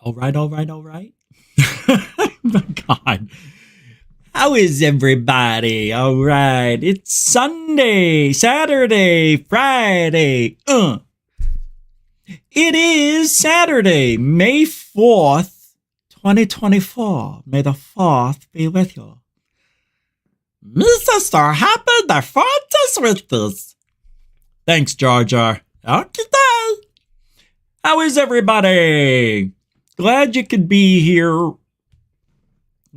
All right, all right, all right. My God. How is everybody? All right. It's Sunday, Saturday, Friday. It is Saturday, May 4th, 2024. May the 4th be with you. Mr. Happy the 4th is with us. Thanks, Jar Jar. Okay. How is everybody? Glad you could be here.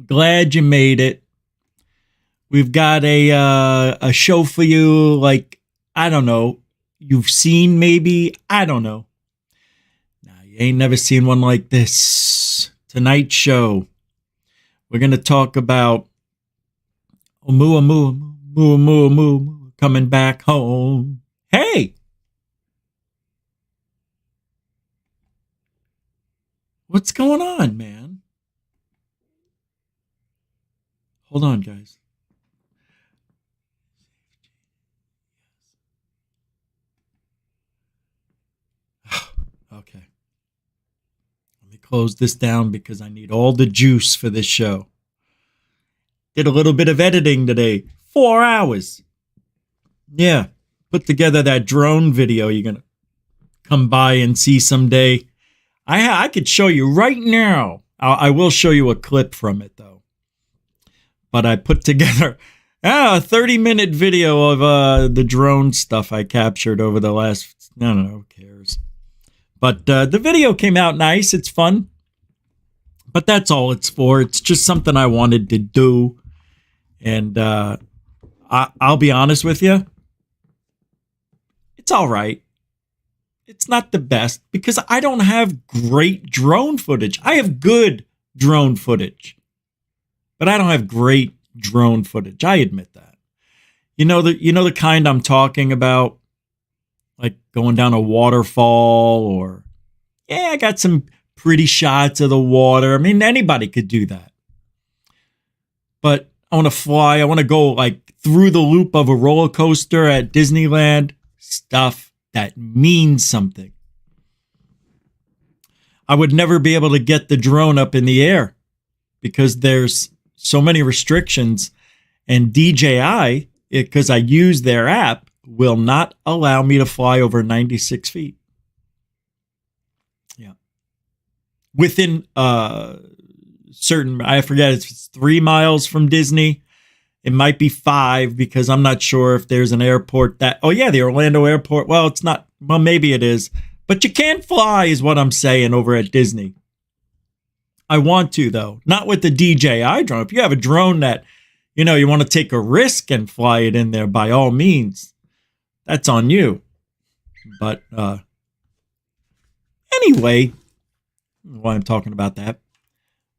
Glad you made it. We've got a show for you, like, I don't know, you've seen maybe, I don't know. Nah, you ain't never seen one like this. Tonight's show, we're going to talk about Oumuamua coming back home. Hey! What's going on, man? Hold on, guys. Okay. Let me close this down because I need all the juice for this show. Did a little bit of editing today. 4 hours. Yeah. Put together that drone video you're going to come by and see someday. I could show you right now. I will show you a clip from it, though. But I put together a 30-minute video of the drone stuff I captured over the last, I don't know, who cares. But the video came out nice. It's fun. But that's all it's for. It's just something I wanted to do. And I'll be honest with you. It's all right. It's not the best because I don't have great drone footage. I have good drone footage. But I don't have great drone footage. I admit that. You know the kind I'm talking about? Like going down a waterfall or, yeah, I got some pretty shots of the water. I mean, anybody could do that. But I want to fly. I want to go like through the loop of a roller coaster at Disneyland. Stuff that means something. I would never be able to get the drone up in the air because there's so many restrictions, and DJI, because I use their app, will not allow me to fly over 96 feet. Yeah. Within certain, I forget, it's 3 miles from Disney. It might be 5 because I'm not sure if there's an airport that, oh yeah, the Orlando airport. Well, it's not, well, maybe it is, but you can't fly is what I'm saying over at Disney. I want to, though, not with the DJI drone. If you have a drone that, you know, you want to take a risk and fly it in there, by all means, that's on you. But anyway, why I'm talking about that.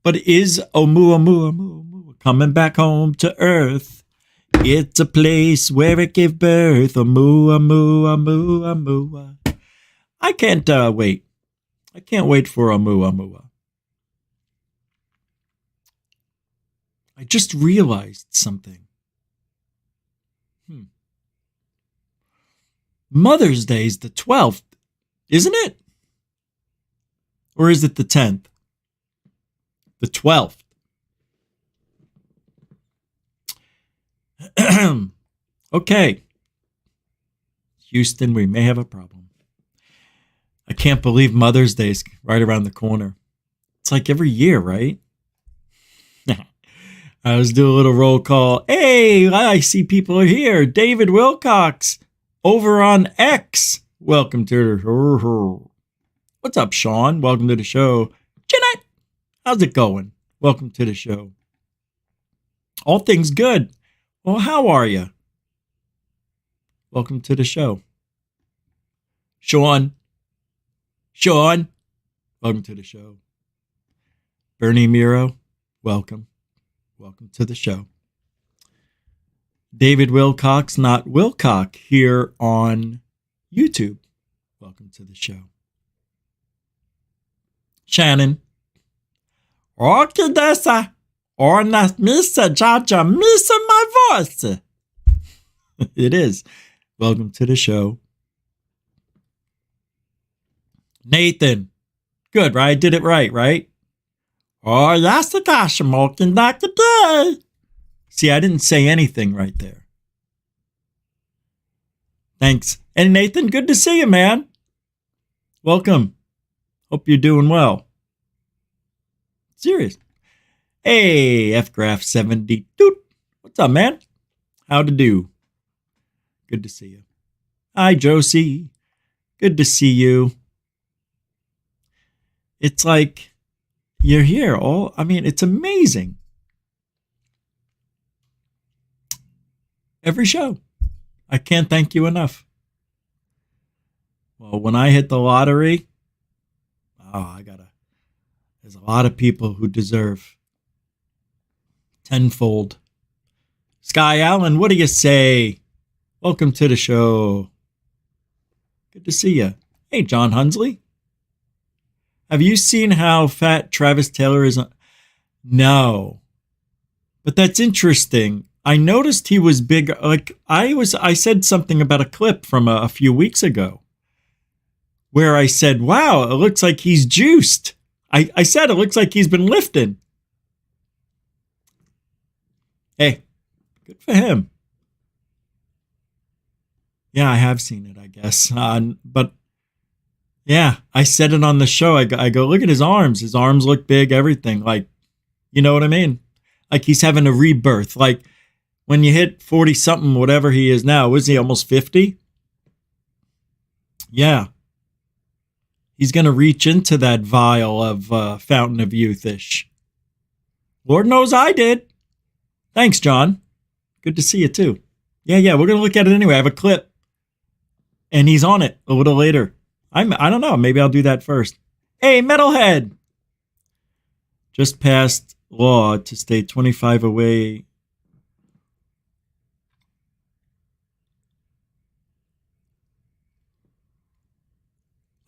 But is Oumuamua coming back home to Earth? It's a place where it gave birth. Oumuamua. I can't wait. I can't wait for Oumuamua. I just realized something. Mother's Day is the 12th, isn't it? Or is it the 10th? The 12th. Okay. Houston, we may have a problem. I can't believe Mother's Day is right around the corner. It's like every year, right? Let's do a little roll call. Hey, I see people are here. David Wilcox over on X. Welcome to the show. What's up, Sean? Welcome to the show. Jeanette, how's it going? Welcome to the show. All things good. Well, how are you? Welcome to the show. Sean, welcome to the show. Bernie Miro, welcome. Welcome to the show. David Wilcox, not Wilcock, here on YouTube. Welcome to the show. Shannon. Okay, dessa. Or not Mr. Jaja, missing my voice. It is. Welcome to the show. Nathan. Good, right? I did it right? Oh, yes, the gosh, I'm walking back today. See, I didn't say anything right there. Thanks. And Nathan, good to see you, man. Welcome. Hope you're doing well. Serious. Hey, FGraph 70. Dude, what's up, man? How to do? Good to see you. Hi, Josie. Good to see you. It's like you're here. It's amazing. Every show. I can't thank you enough. Well, when I hit the lottery, there's a lot of people who deserve tenfold. Sky Allen, what do you say? Welcome to the show. Good to see you. Hey, John Hunsley. Have you seen how fat Travis Taylor is? No. But that's interesting. I noticed he was big. Like I said something about a clip from a few weeks ago where I said, wow, it looks like he's juiced. I said it looks like he's been lifting. Hey, good for him. Yeah, I have seen it, I guess. But yeah, I said it on the show. I go, look at his arms. His arms look big, everything. Like, you know what I mean? Like he's having a rebirth. Like when you hit 40 something, whatever he is now, was he almost 50? Yeah. He's going to reach into that vial of Fountain of Youth-ish. Lord knows I did. Thanks, John. Good to see you, too. Yeah, we're going to look at it anyway. I have a clip. And he's on it a little later. I don't know. Maybe I'll do that first. Hey, Metalhead. Just passed law to stay 25 away.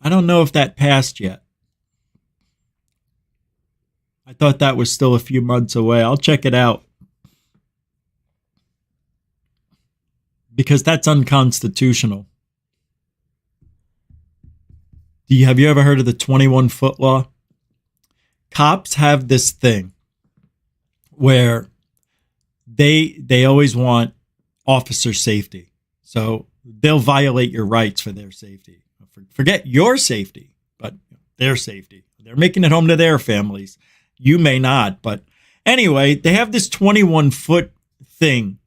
I don't know if that passed yet. I thought that was still a few months away. I'll check it out. Because that's unconstitutional. Have you ever heard of the 21-foot law? Cops have this thing where they always want officer safety. So they'll violate your rights for their safety. Forget your safety, but their safety. They're making it home to their families. You may not. But anyway, they have this 21-foot thing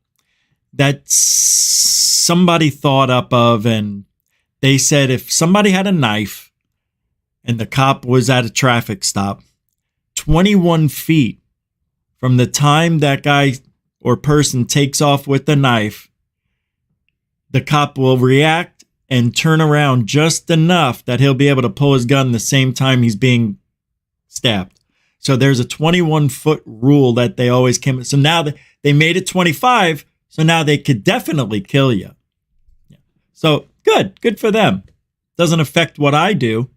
that somebody thought up of. And they said if somebody had a knife and the cop was at a traffic stop, 21 feet from the time that guy or person takes off with the knife, the cop will react and turn around just enough that he'll be able to pull his gun the same time he's being stabbed. So there's a 21-foot rule that they always came. So now they made it 25. So now they could definitely kill you. Yeah. So good for them. Doesn't affect what I do.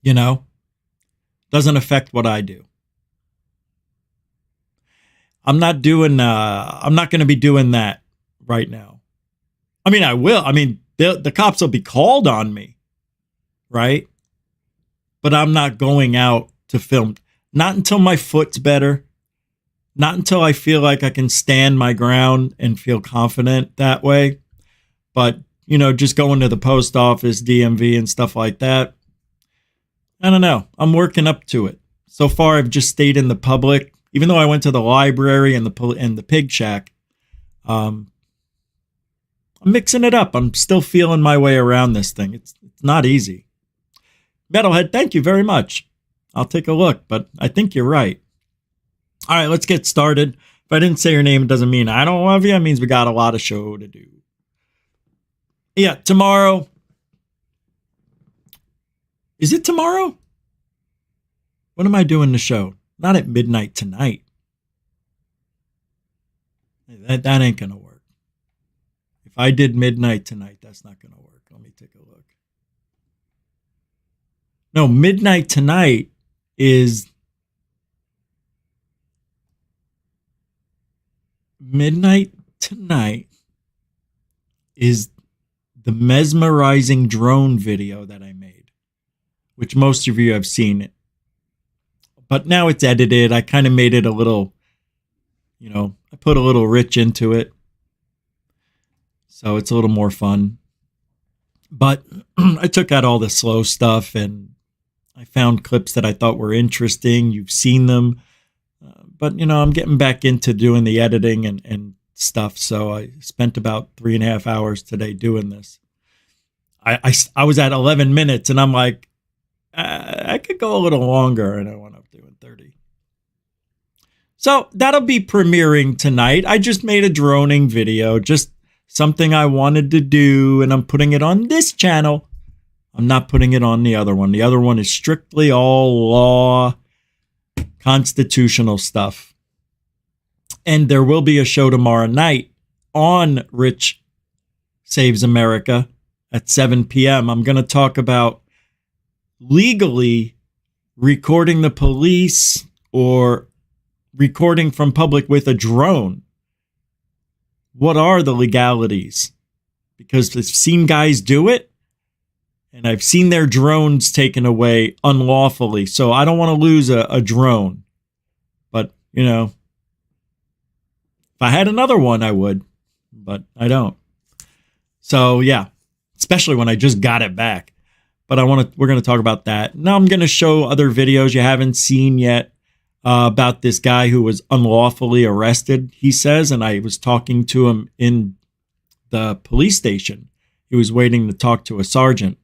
You know, doesn't affect what I do. I'm not going to be doing that right now. I mean, I will. I mean, the cops will be called on me, right? But I'm not going out to film. Not until my foot's better. Not until I feel like I can stand my ground and feel confident that way. But, you know, just going to the post office, DMV and stuff like that. I don't know. I'm working up to it. So far, I've just stayed in the public. Even though I went to the library and the pig shack, I'm mixing it up. I'm still feeling my way around this thing. It's not easy. Metalhead, thank you very much. I'll take a look, but I think you're right. All right, let's get started. If I didn't say your name, it doesn't mean I don't love you. It means we got a lot of show to do. Yeah, tomorrow. Is it tomorrow? What am I doing the show? Not at midnight tonight. That ain't going to work. If I did midnight tonight, that's not going to work. Let me take a look. No, midnight tonight is... Midnight tonight is the mesmerizing drone video that I made which most of you have seen it. But now it's edited. I kind of made it a little, I put a little rich into it. So it's a little more fun. But I took out all the slow stuff and I found clips that I thought were interesting. You've seen them. But, I'm getting back into doing the editing and stuff. So I spent about 3.5 hours today doing this. I was at 11 minutes and I'm like, I could go a little longer, and I went up doing 30. So that'll be premiering tonight. I just made a droning video, just something I wanted to do, and I'm putting it on this channel. I'm not putting it on the other one. The other one is strictly all law, constitutional stuff. And there will be a show tomorrow night on Rich Saves America at 7 p.m. I'm going to talk about legally recording the police or recording from public with a drone. What are the legalities? Because I've seen guys do it, and I've seen their drones taken away unlawfully. So I don't want to lose a drone. But, if I had another one, I would. But I don't. So, yeah. Especially when I just got it back. But we're going to talk about that. Now I'm going to show other videos you haven't seen yet about this guy who was unlawfully arrested, he says. And I was talking to him in the police station. He was waiting to talk to a sergeant.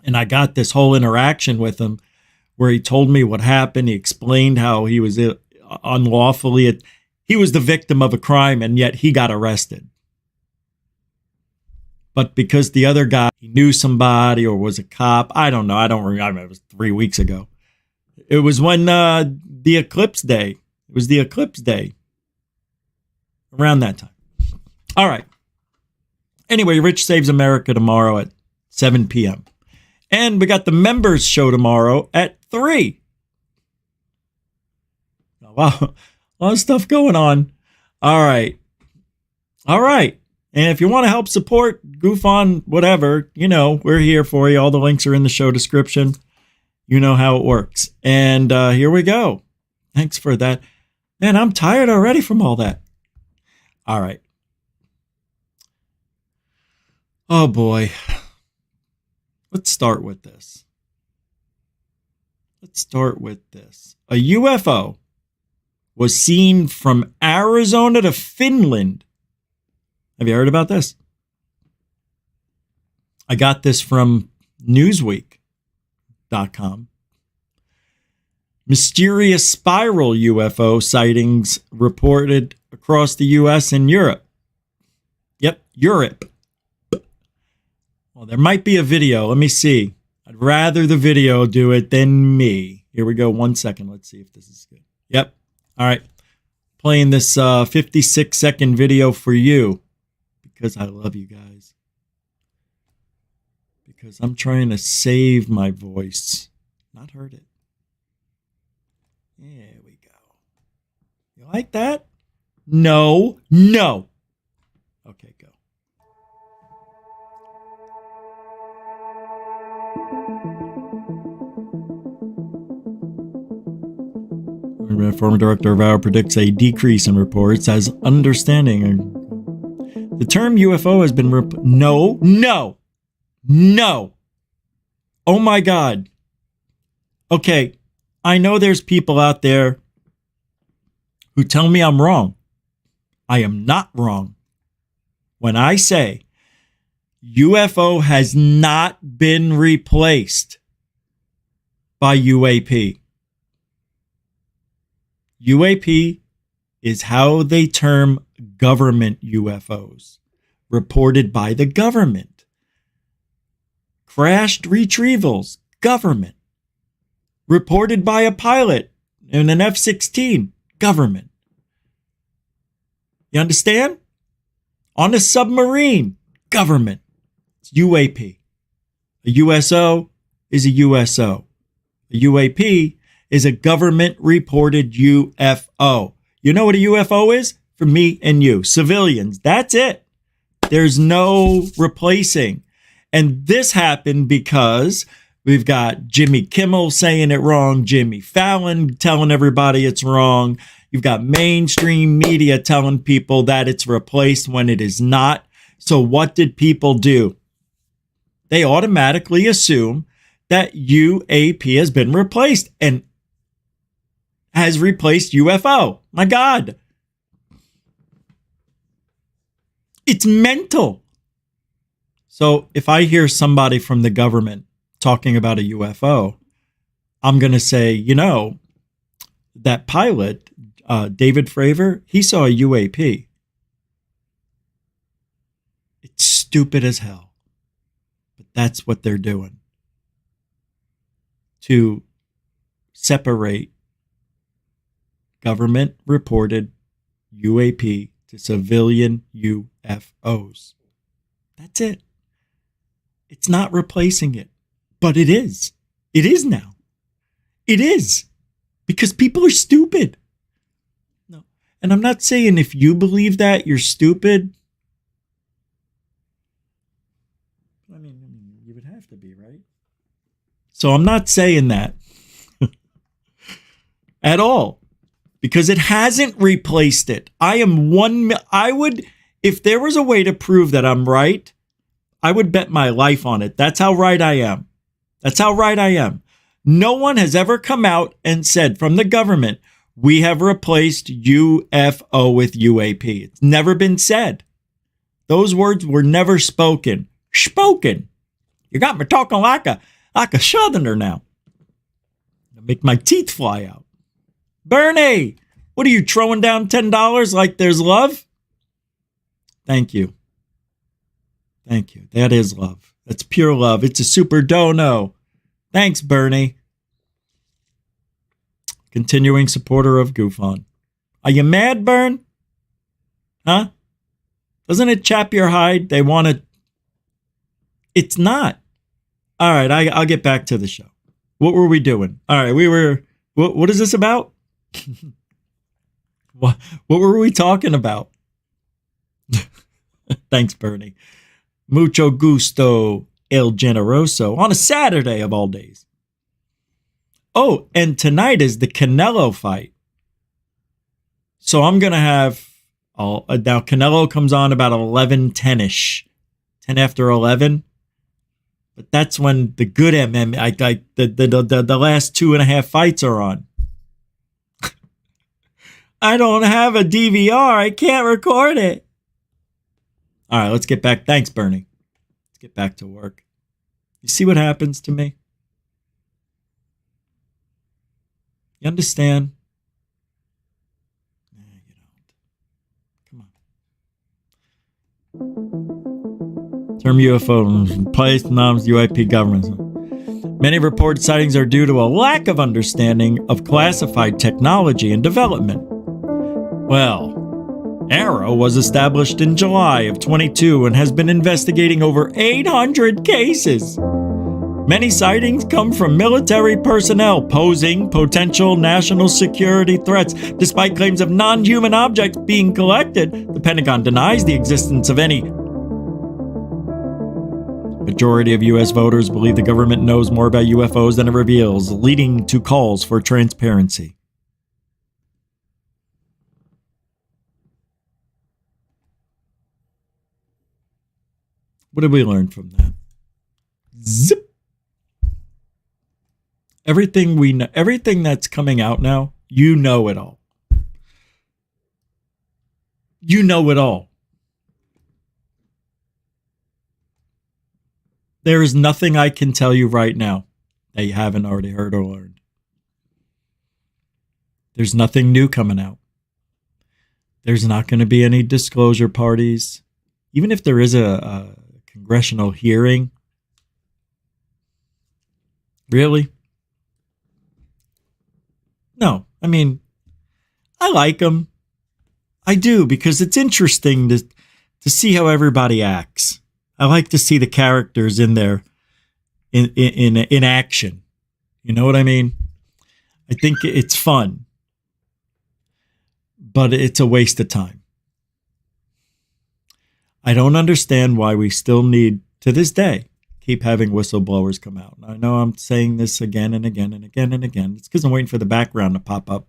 And I got this whole interaction with him where he told me what happened. He explained how he was unlawfully, he was the victim of a crime, and yet he got arrested. But because the other guy, he knew somebody or was a cop, I don't know. I don't remember. It was 3 weeks ago. It was when the eclipse day. It was the eclipse day. Around that time. All right. Anyway, Rich Saves America tomorrow at 7 p.m. And we got the members show tomorrow at 3. Wow. A lot of stuff going on. All right. And if you want to help support GUFON, whatever, we're here for you. All the links are in the show description. You know how it works. And here we go. Thanks for that. Man, I'm tired already from all that. All right. Oh, boy. Let's start with this. A UFO was seen from Arizona to Finland. Have you heard about this? I got this from Newsweek.com. Mysterious spiral UFO sightings reported across the U.S. and Europe. Yep, Europe. Well, there might be a video. Let me see. I'd rather the video do it than me. Here we go. 1 second. Let's see if this is good. Yep. All right. Playing this 56-second video for you. Because I love you guys. Because I'm trying to save my voice. Not hurt it. There we go. You like that? No. Okay, go. Former director of our predicts a decrease in reports as understanding. The term UFO has been No. Oh my God. Okay, I know there's people out there who tell me I'm wrong. I am not wrong when I say UFO has not been replaced by UAP. UAP is how they term government UFOs, reported by the government. Crashed retrievals, government. Reported by a pilot in an F-16, government. You understand? On a submarine, government. It's UAP. A USO is a USO. A UAP is a government-reported UFO. You know what a UFO is? For me and you, civilians. That's it. There's no replacing. And this happened because We've got Jimmy Kimmel saying it wrong, Jimmy Fallon telling everybody it's wrong. You've got mainstream media telling people that it's replaced when it is not. So what did people do? They automatically assume that UAP has been replaced and has replaced UFO. My God. It's mental. So if I hear somebody from the government talking about a UFO, I'm going to say, you know, that pilot, David Fravor, he saw a UAP. It's stupid as hell. But that's what they're doing. To separate government reported UAP to civilian UFOs. That's it. It's not replacing it, but it is. It is now. It is. Because people are stupid. No. And I'm not saying if you believe that, you're stupid. I mean, you would have to be, right? So I'm not saying that at all. Because it hasn't replaced it. I would, if there was a way to prove that I'm right, I would bet my life on it. That's how right I am. That's how right I am. No one has ever come out and said from the government, we have replaced UFO with UAP. It's never been said. Those words were never spoken. Spoken. You got me talking like a southerner now. I make my teeth fly out. Bernie, what are you throwing down $10 like there's love? Thank you. Thank you. That is love. That's pure love. It's a super dono. Thanks, Bernie. Continuing supporter of GUFON. Are you mad, Bern? Huh? Doesn't it chap your hide? They want to... It's not. All right, I'll get back to the show. What were we doing? All right, we were... What is this about? What were we talking about? Thanks, Bernie. Mucho gusto, El Generoso, on a Saturday of all days. Oh, and tonight is the Canelo fight. So I'm going to have, now Canelo comes on about 11:10ish, 10 after 11. But that's when the good MMA, the last 2.5 fights are on. I don't have a DVR. I can't record it. All right, let's get back. Thanks, Bernie. Let's get back to work. You see what happens to me? You understand? No, you don't. Come on. Term UFO replaced NOM's UAP government. Many reported sightings are due to a lack of understanding of classified technology and development. Well, ARROW was established in July of 22 and has been investigating over 800 cases. Many sightings come from military personnel posing potential national security threats. Despite claims of non-human objects being collected, the Pentagon denies the existence of any. Majority of U.S. voters believe the government knows more about UFOs than it reveals, leading to calls for transparency. What did we learn from that? Zip. Everything we know, everything that's coming out now, you know it all. You know it all. There is nothing I can tell you right now that you haven't already heard or learned. There's nothing new coming out. There's not going to be any disclosure parties. Even if there is a congressional hearing. Really? No, I mean, I like them. I do, because it's interesting to see how everybody acts. I like to see the characters in there in action. You know what I mean? I think it's fun, but it's a waste of time. I don't understand why we still need, to this day, keep having whistleblowers come out. And I know I'm saying this again and again and again and again. It's because I'm waiting for the background to pop up.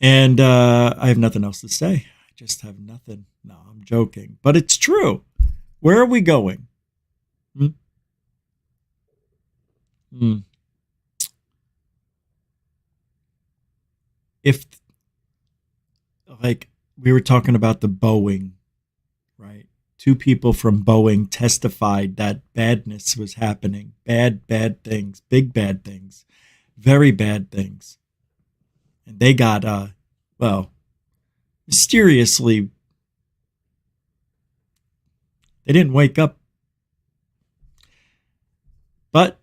And I have nothing else to say. I just have nothing. No, I'm joking. But it's true. Where are we going? If, like, we were talking about the Boeing, right? 2 people from Boeing testified that badness was happening. Bad things. Big bad things. Very bad things. And they got, mysteriously, they didn't wake up. But,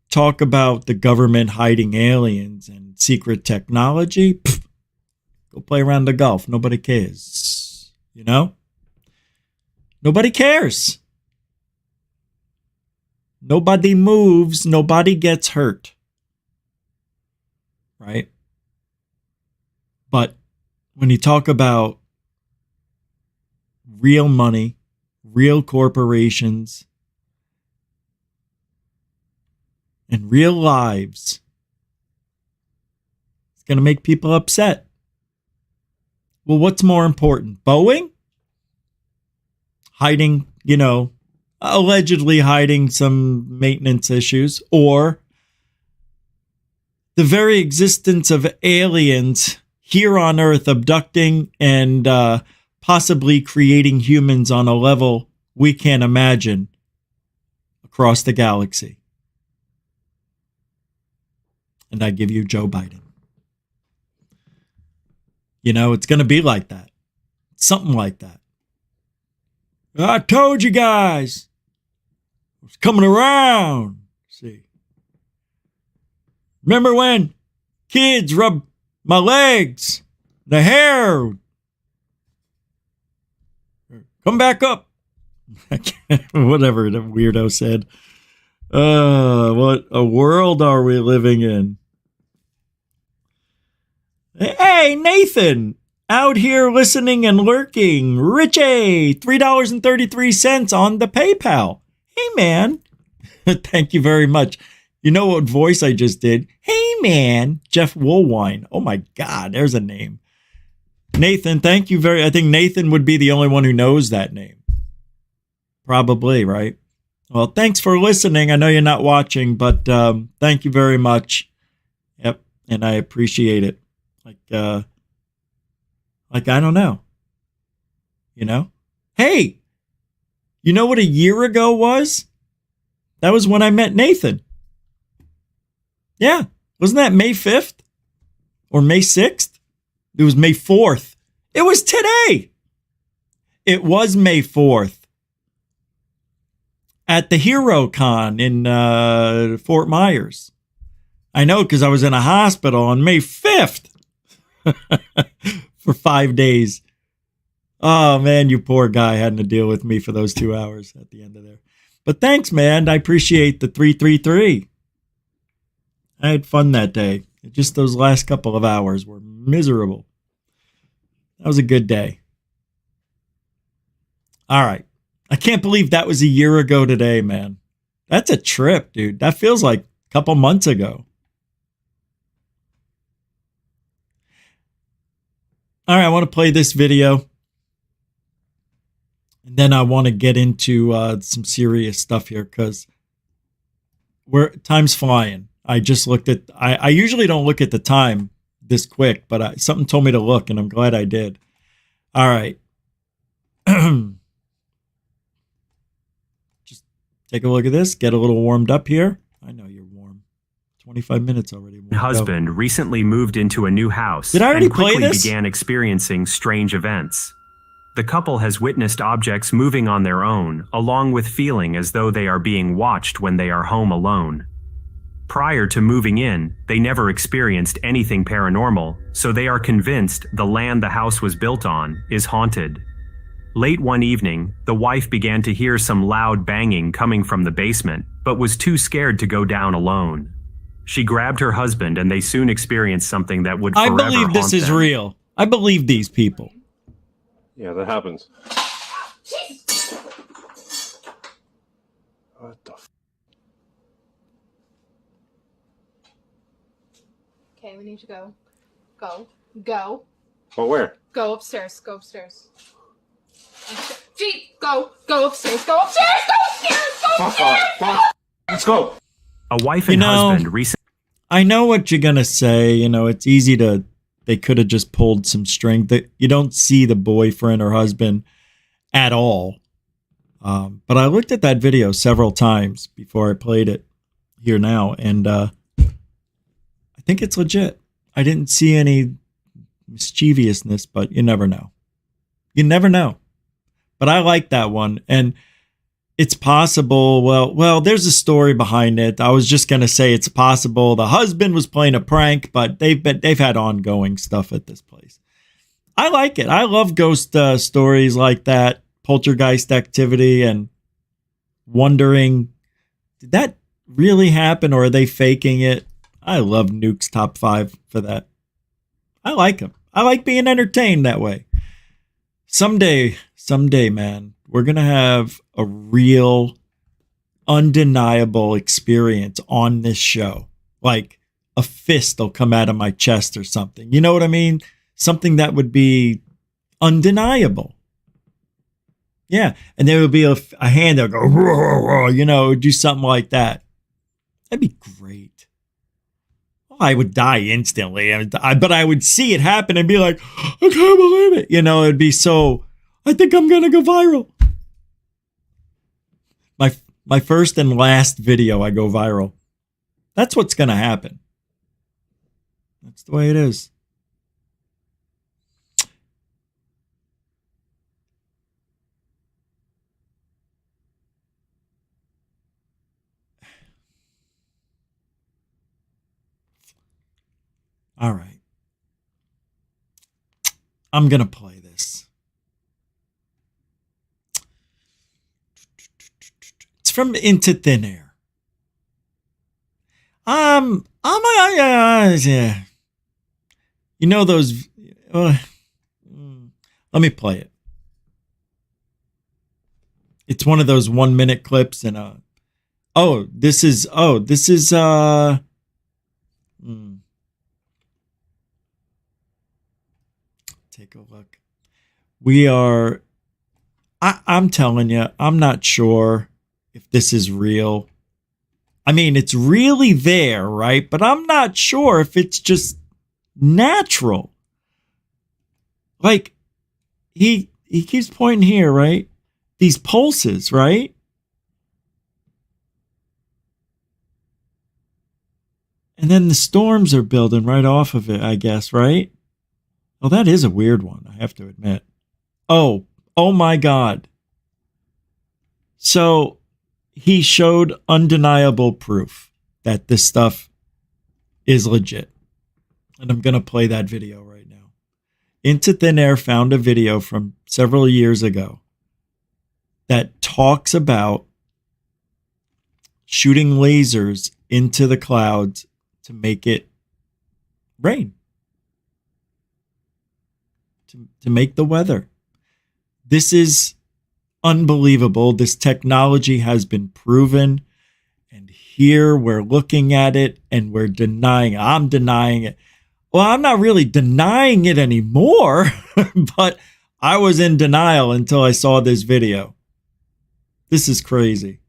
talk about the government hiding aliens and secret technology. Pfft, go play around the Gulf. Nobody cares. Nobody cares. Nobody moves. Nobody gets hurt. Right? But when you talk about real money, real corporations, and real lives, it's going to make people upset. Well, what's more important? Boeing? Hiding, allegedly hiding some maintenance issues, or the very existence of aliens here on Earth abducting and possibly creating humans on a level we can't imagine across the galaxy. And I give you Joe Biden. It's going to be like that. Something like that. I told you guys. I was coming around. See. Remember when kids rubbed my legs, the hair? Come back up. Whatever the weirdo said. What a world are we living in? Hey, Nathan, out here listening and lurking. Richie, $3.33 on the PayPal. Hey, man. Thank you very much. You know what voice I just did? Hey, man. Jeff Woolwine. Oh, my God. There's a name. Nathan, thank you I think Nathan would be the only one who knows that name. Probably, right? Well, thanks for listening. I know you're not watching, but thank you very much. Yep, and I appreciate it. Like I don't know. Hey, you know what a year ago was? That was when I met Nathan. Yeah, wasn't that May 5th or May 6th? It was May 4th. It was today. It was May 4th. At the Hero Con in Fort Myers. I know, because I was in a hospital on May 5th for 5 days. Oh, man, you poor guy having to deal with me for those 2 hours at the end of there. But thanks, man. I appreciate the 333. I had fun that day. Just those last couple of hours were miserable. That was a good day. All right. I can't believe that was a year ago today, man. That's a trip, dude. That feels like a couple months ago. All right, I want to play this video. And then I want to get into some serious stuff here because time's flying. I just looked at, I usually don't look at the time this quick, but something told me to look, and I'm glad I did. All right. Just take a look at this, get a little warmed up here. I know you're warm. 25 minutes already. Husband recently moved into a new house. Did I already and quickly play this? Began experiencing strange events. The couple has witnessed objects moving on their own, along with feeling as though they are being watched when they are home alone. Prior to moving in, they never experienced anything paranormal, so they are convinced the land the house was built on is haunted. Late one evening, the wife began to hear some loud banging coming from the basement, but was too scared to go down alone. She grabbed her husband and they soon experienced something that would forever haunt them. I believe this is real. I believe these people. Yeah, that happens. What the f? Okay, we need to go. Go. Well, where? Go upstairs. Go upstairs. Gee, go upstairs. Go upstairs. Go upstairs. Let's go. A wife and husband recently. I know what you're going to say. You know, it's easy to, they could have just pulled some string. That you don't see the boyfriend or husband at all. But I looked at that video several times before I played it here now. And I think it's legit. I didn't see any mischievousness, but you never know. You never know. But I like that one. And it's possible. Well, there's a story behind it. I was just going to say it's possible the husband was playing a prank, but they've had ongoing stuff at this place. I like it. I love ghost stories like that, poltergeist activity, and wondering, did that really happen or are they faking it? I love Nuke's top 5 for that. I like him. I like being entertained that way. Someday, man, we're going to have a real, undeniable experience on this show. Like a fist will come out of my chest or something. You know what I mean? Something that would be undeniable. Yeah. And there would be a hand that would go, roar, roar, you know, do something like that. That'd be great. I would die instantly, but I would see it happen and be like, I can't believe it. You know, it'd be so, I think I'm going to go viral. My first and last video, I go viral. That's what's going to happen. That's the way it is. All right. I'm going to play this. It's from Into Thin Air. Yeah. You know those, let me play it. It's one of those 1 minute clips and, this is, take a look. I'm telling you, I'm not sure if this is real. I mean, it's really there, right? But I'm not sure if it's just natural. Like, he keeps pointing here, right? These pulses, right? And then the storms are building right off of it, I guess, right? Well, that is a weird one, I have to admit. Oh my God. So he showed undeniable proof that this stuff is legit. And I'm going to play that video right now. Into Thin Air found a video from several years ago that talks about shooting lasers into the clouds to make it rain. To make the weather. This is unbelievable. This technology has been proven. And here we're looking at it and we're denying it. I'm denying it. Well, I'm not really denying it anymore, but I was in denial until I saw this video. This is crazy.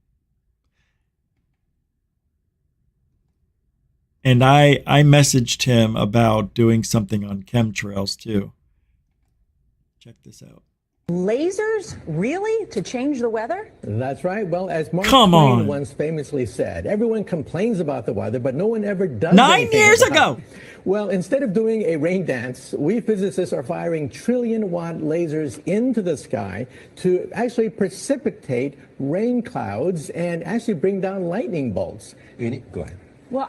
And I messaged him about doing something on chemtrails too. Check this out. Lasers? Really? To change the weather? That's right. Well, as Mark Twain once famously said, everyone complains about the weather, but no one ever does 9 years ago. Well, instead of doing a rain dance, we physicists are firing trillion-watt lasers into the sky to actually precipitate rain clouds and actually bring down lightning bolts. Go ahead. Well,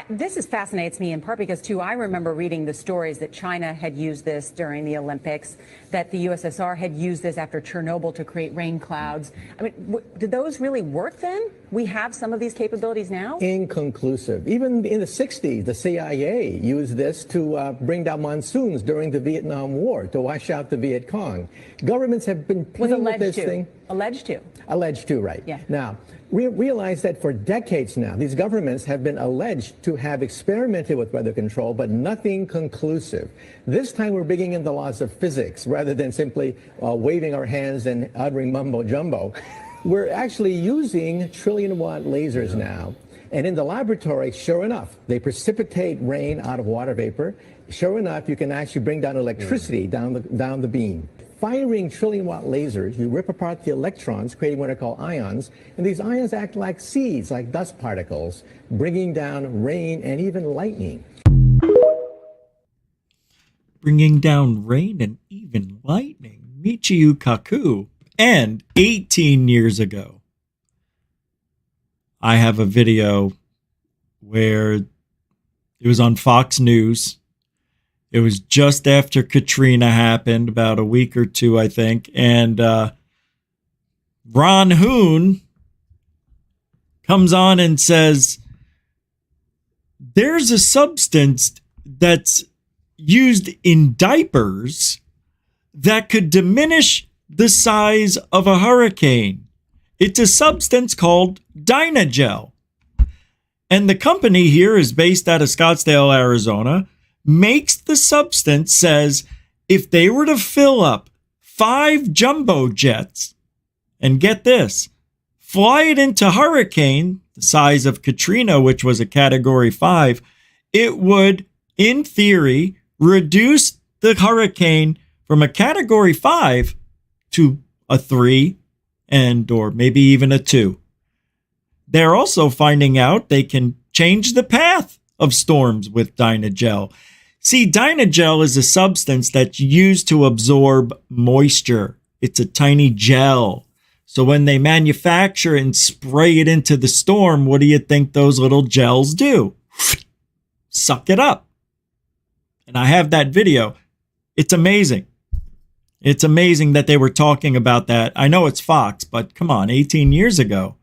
this fascinates me in part because, too, I remember reading the stories that China had used this during the Olympics, that the USSR had used this after Chernobyl to create rain clouds. I mean, did those really work then? We have some of these capabilities now? Inconclusive. Even in the 60s, the CIA used this to bring down monsoons during the Vietnam War, to wash out the Viet Cong. Governments have been playing with this thing. Alleged to. Alleged to, right. Yeah. Now, We realize that for decades now, these governments have been alleged to have experimented with weather control, but nothing conclusive. This time we're bringing in the laws of physics rather than simply waving our hands and uttering mumbo jumbo. We're actually using trillion-watt lasers now. And in the laboratory, sure enough, they precipitate rain out of water vapor. Sure enough, you can actually bring down electricity down the beam. Firing trillion-watt lasers, you rip apart the electrons, creating what are called ions, and these ions act like seeds, like dust particles, bringing down rain and even lightning. Bringing down rain and even lightning. Michio Kaku. And 18 years ago, I have a video where it was on Fox News. It was just after Katrina happened, about a week or two, I think. And Ron Hoon comes on and says, there's a substance that's used in diapers that could diminish the size of a hurricane. It's a substance called Dynagel. And the company here is based out of Scottsdale, Arizona. Makes the substance, says if they were to fill up 5 jumbo jets and get this, fly it into hurricane the size of Katrina, which was a category 5, it would, in theory, reduce the hurricane from a category 5 to a 3 and or maybe even a 2. They're also finding out they can change the path of storms with Dynagel. See, Dynagel is a substance that's used to absorb moisture. It's a tiny gel. So when they manufacture and spray it into the storm, what do you think those little gels do? Suck it up. And I have that video. It's amazing. It's amazing that they were talking about that. I know it's Fox, but come on, 18 years ago.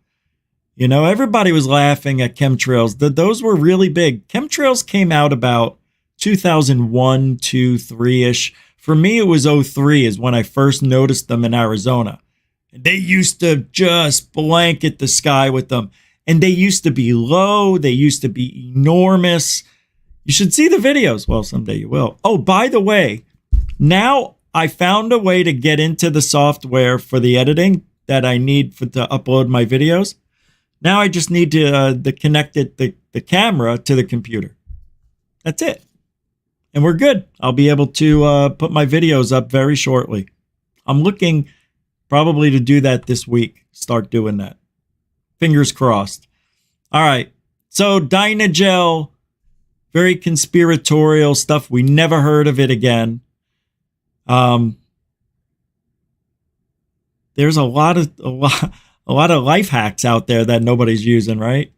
You know, everybody was laughing at chemtrails. Those were really big. Chemtrails came out about 2001, 2, 3-ish. For me, it was 03 is when I first noticed them in Arizona. They used to just blanket the sky with them. And they used to be low. They used to be enormous. You should see the videos. Well, someday you will. Oh, by the way, now I found a way to get into the software for the editing that I need to upload my videos. Now I just need to connect the camera to the computer. That's it. And we're good. I'll be able to put my videos up very shortly. I'm looking probably to do that this week. Start doing that. Fingers crossed. All right. So Dynagel, very conspiratorial stuff. We never heard of it again. There's a lot of life hacks out there that nobody's using, right?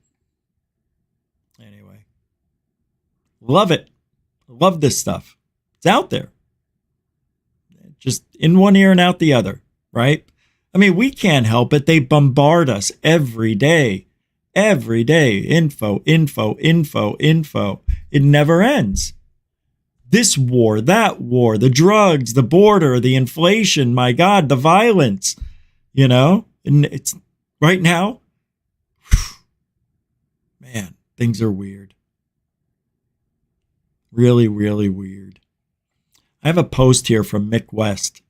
Anyway, love it. Love this stuff. It's out there. Just in one ear and out the other, right? I mean, we can't help it. They bombard us every day. Every day. Info, info, info, info. It never ends. This war, that war, the drugs, the border, the inflation, my God, the violence, you know? And it's right now, man, things are weird. Really, really weird. I have a post here from Mick West.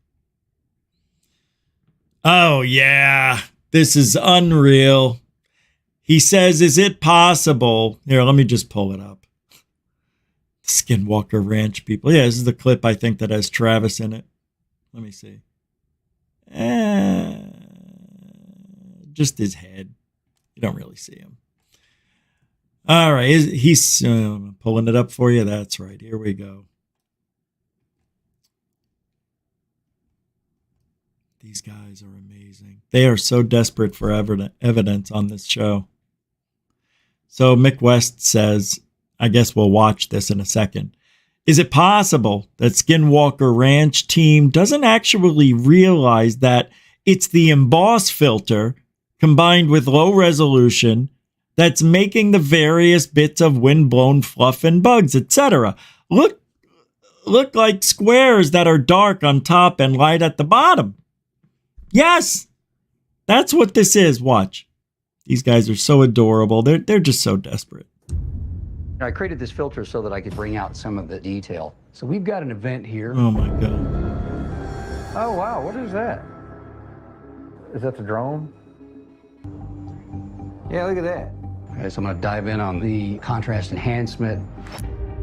Oh, yeah, this is unreal. He says, is it possible? Here, let me just pull it up. Skinwalker Ranch people. Yeah, this is the clip I think that has Travis in it. Let me see. Just his head. You don't really see him. All right, he's pulling it up for you. That's right. Here we go. These guys are amazing. They are so desperate for evidence on this show. So Mick West says, I guess we'll watch this in a second. Is it possible that Skinwalker Ranch team doesn't actually realize that it's the emboss filter combined with low resolution that's making the various bits of windblown fluff and bugs, etc. look like squares that are dark on top and light at the bottom? Yes, that's what this is. Watch. These guys are so adorable. They're just so desperate. I created this filter so that I could bring out some of the detail. So we've got an event here. Oh my God. Oh, wow, what is that? Is that the drone? Yeah, look at that. Okay, so I'm gonna dive in on the contrast enhancement.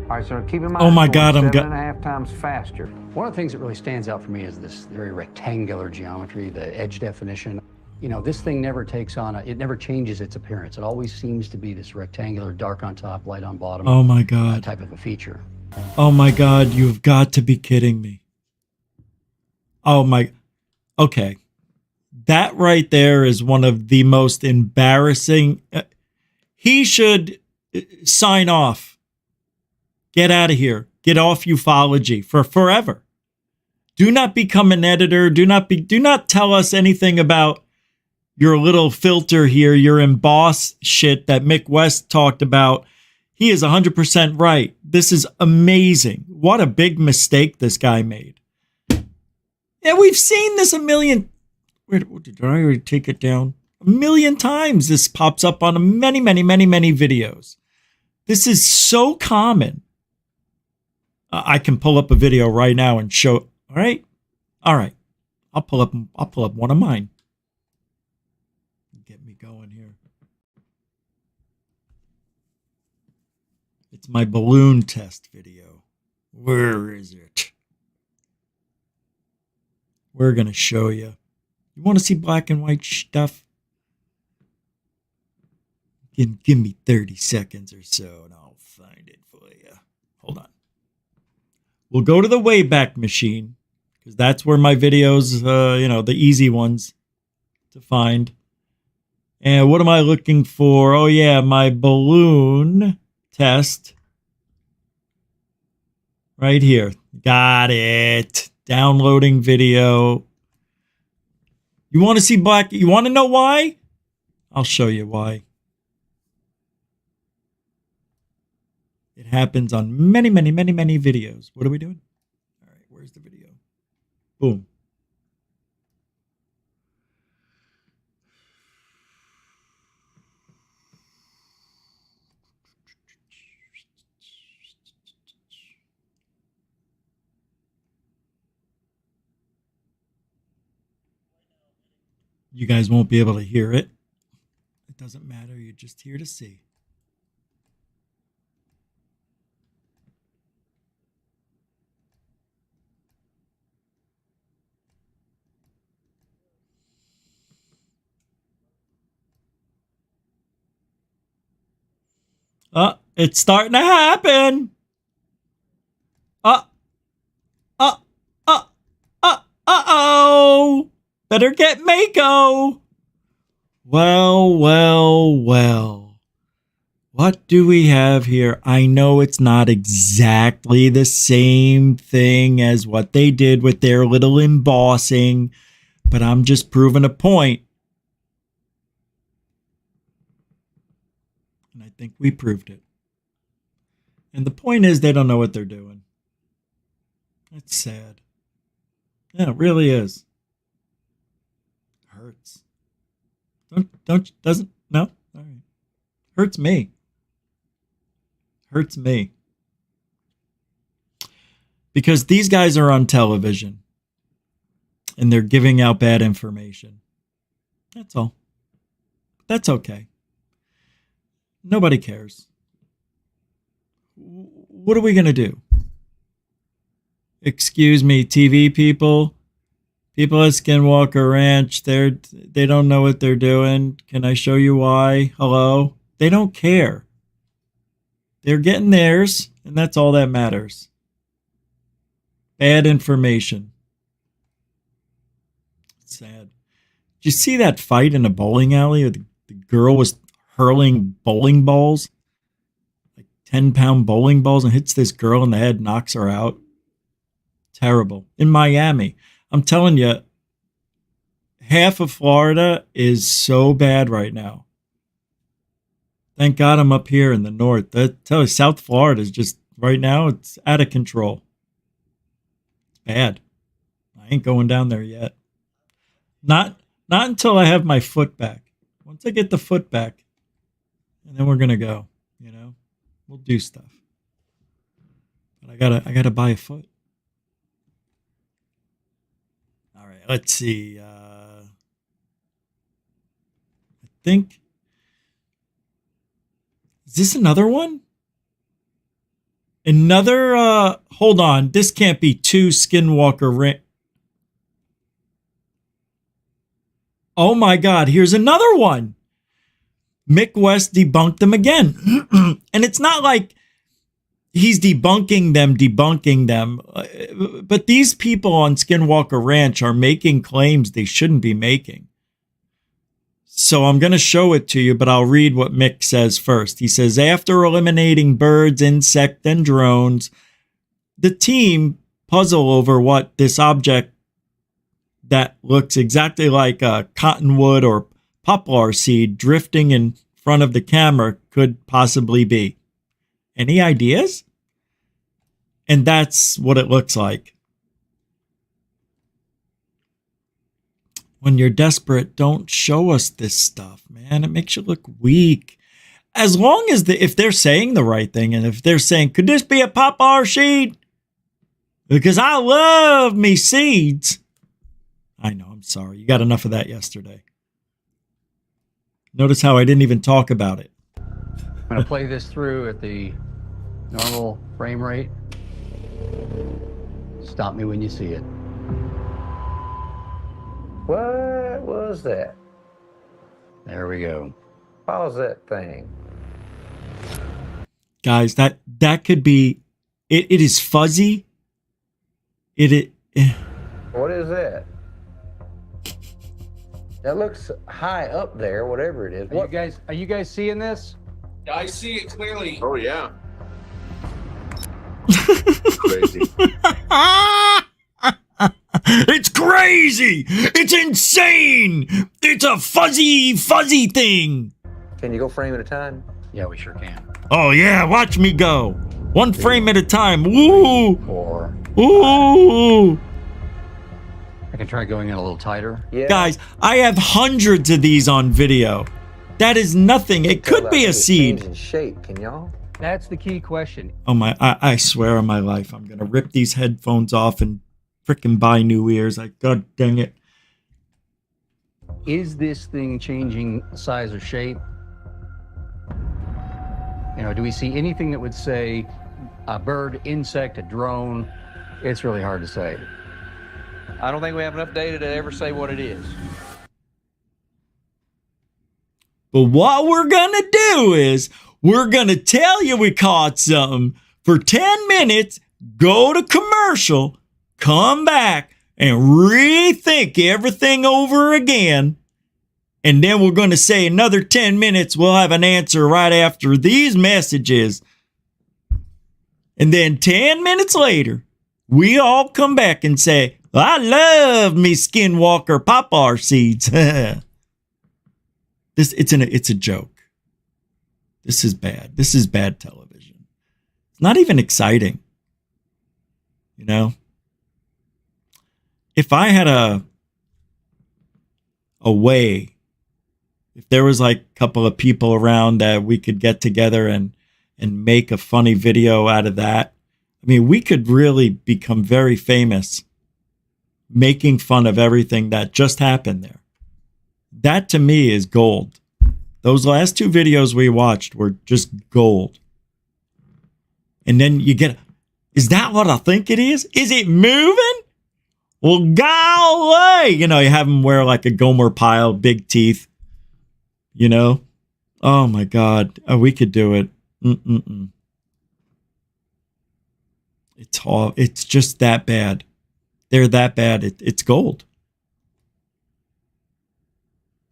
All right, so keep in mind, Oh my God, I'm 7.5 times faster. One of the things that really stands out for me is this very rectangular geometry, the edge definition. You know, this thing never takes on, it never changes its appearance. It always seems to be this rectangular, dark on top, light on bottom. Oh my God. Type of a feature. Oh my God, you've got to be kidding me. Oh my, okay. That right there is one of the most embarrassing. He should sign off. Get out of here. Get off ufology for forever. Do not become an editor. Do not tell us anything about your little filter here, your emboss shit that Mick West talked about. He is 100% right. This is amazing. What a big mistake this guy made. Yeah, we've seen this a million. Did I already take it down? A million times this pops up on many videos. This is so common. I can pull up a video right now and show. All right. I'll pull up one of mine. Get me going here. It's my balloon test video. Where is it? We're going to show you. You want to see black and white stuff? Give me 30 seconds or so and I'll find it for you. Hold on. We'll go to the Wayback Machine because that's where my videos, the easy ones to find. And what am I looking for? Oh, yeah, my balloon test. Right here. Got it. Downloading video. You want to see black? You want to know why? I'll show you why. It happens on many videos. What are we doing? All right, where's the video? Boom. You guys won't be able to hear it. It doesn't matter. You're just here to see. It's starting to happen. Uh-oh. Better get Mako. Well. What do we have here? I know it's not exactly the same thing as what they did with their little embossing, but I'm just proving a point. And I think we proved it. And the point is they don't know what they're doing. It's sad. Yeah, it really is. Hurts. Doesn't, no? All right. Hurts me. Hurts me. Because these guys are on television. And they're giving out bad information. That's all. That's okay. Nobody cares. What are we going to do? Excuse me, TV people. People at Skinwalker Ranch, they don't know what they're doing. Can I show you why? Hello? They don't care. They're getting theirs, and that's all that matters. Bad information. It's sad. Did you see that fight in a bowling alley where the girl was hurling bowling balls? 10-pound bowling balls and hits this girl in the head, knocks her out. Terrible. In Miami. I'm telling you, half of Florida is so bad right now. Thank God I'm up here in the north. I tell you, South Florida is just, right now, it's out of control. It's bad. I ain't going down there yet. Not until I have my foot back. Once I get the foot back, and then we're gonna go. You know, we'll do stuff. But I gotta buy a foot. All right, let's see. I think, is this another one? Another, hold on. This can't be two Skinwalker Oh my God, here's another one. Mick West debunked them again. And it's not like he's debunking them. But these people on Skinwalker Ranch are making claims they shouldn't be making. So I'm going to show it to you, but I'll read what Mick says first. He says, after eliminating birds, insects, and drones, the team puzzle over what this object that looks exactly like a cottonwood or poplar seed drifting in front of the camera could possibly be. Any ideas? And that's what it looks like. When you're desperate, don't show us this stuff, man. It makes you look weak. As long as if they're saying the right thing, and if they're saying, could this be a poplar seed? Because I love me seeds. I know, I'm sorry. You got enough of that yesterday. Notice how I didn't even talk about it. I'm going to play this through at the normal frame rate. Stop me when you see it. What was that? There we go. Pause that thing. Guys, that could be, it is fuzzy. What is that? That looks high up there, whatever it is. Are you guys seeing this? I see it clearly. Oh, yeah. Crazy. It's crazy. It's insane. It's a fuzzy thing. Can you go frame at a time? Yeah, we sure can. Oh, yeah. Watch me go. One frame at a time. Woo. 4. Ooh. I can try going in a little tighter. Yeah. Guys, I have hundreds of these on video. That is nothing. It could be a seed. Changing shape, can y'all? That's the key question. Oh my, I swear on my life, I'm going to rip these headphones off and frickin' buy new ears. God dang it. Is this thing changing size or shape? You know, do we see anything that would say a bird, insect, a drone? It's really hard to say. I don't think we have enough data to ever say what it is. But what we're going to do is we're going to tell you we caught something for 10 minutes, go to commercial, come back and rethink everything over again. And then we're going to say another 10 minutes. We'll have an answer right after these messages. And then 10 minutes later, we all come back and say, I love me Skinwalker poplar seeds. It's a joke. This is bad. This is bad television. It's not even exciting. You know? If I had a way, if there was like a couple of people around that we could get together and make a funny video out of that, I mean, we could really become very famous making fun of everything that just happened there. That to me is gold. Those last two videos we watched were just gold. And then you get, is that what I think it is? Is it moving? Well, golly. You know, you have them wear like a Gomer Pyle, big teeth. You know? Oh my God. Oh, we could do it. It's just that bad. They're that bad. It's gold.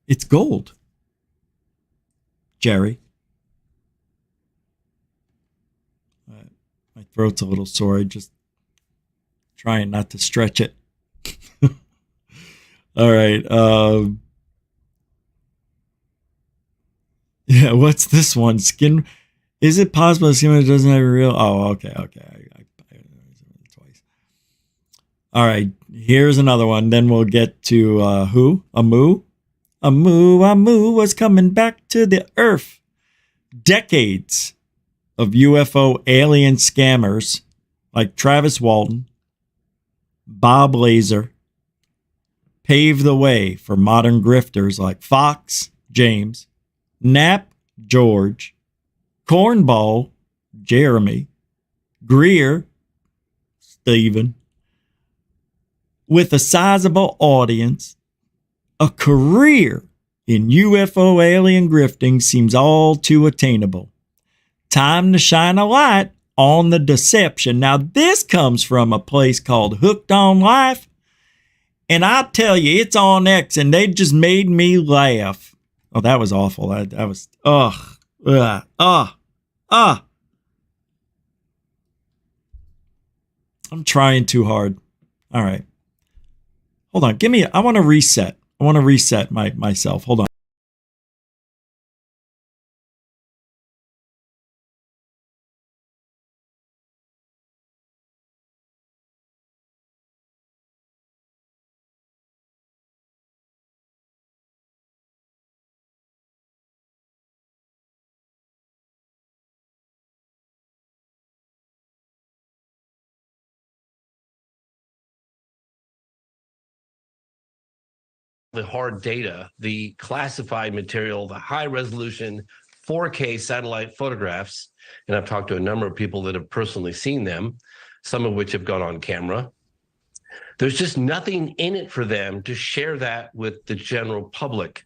It's gold. Jerry. My throat's a little sore. Just trying not to stretch it. All right. Yeah, what's this one? Skin. Is it possible the skin doesn't have a real? Oh, okay. Twice. All right. Here's another one. Then we'll get to who? Amu? Oumuamua coming back to the earth. Decades of UFO alien scammers like Travis Walton, Bob Lazar, paved the way for modern grifters like Fox, James, Knapp, George, Cornball, Jeremy, Greer, Stephen. With a sizable audience, a career in UFO alien grifting seems all too attainable. Time to shine a light on the deception. Now, this comes from a place called Hooked on Life, and I tell you, it's on X, and they just made me laugh. Oh, that was awful. That was, I'm trying too hard. All right. Hold on. I want to reset. I want to reset myself. Hold on. The hard data, the classified material, the high resolution 4K satellite photographs, and I've talked to a number of people that have personally seen them, some of which have gone on camera. There's just nothing in it for them to share that with the general public.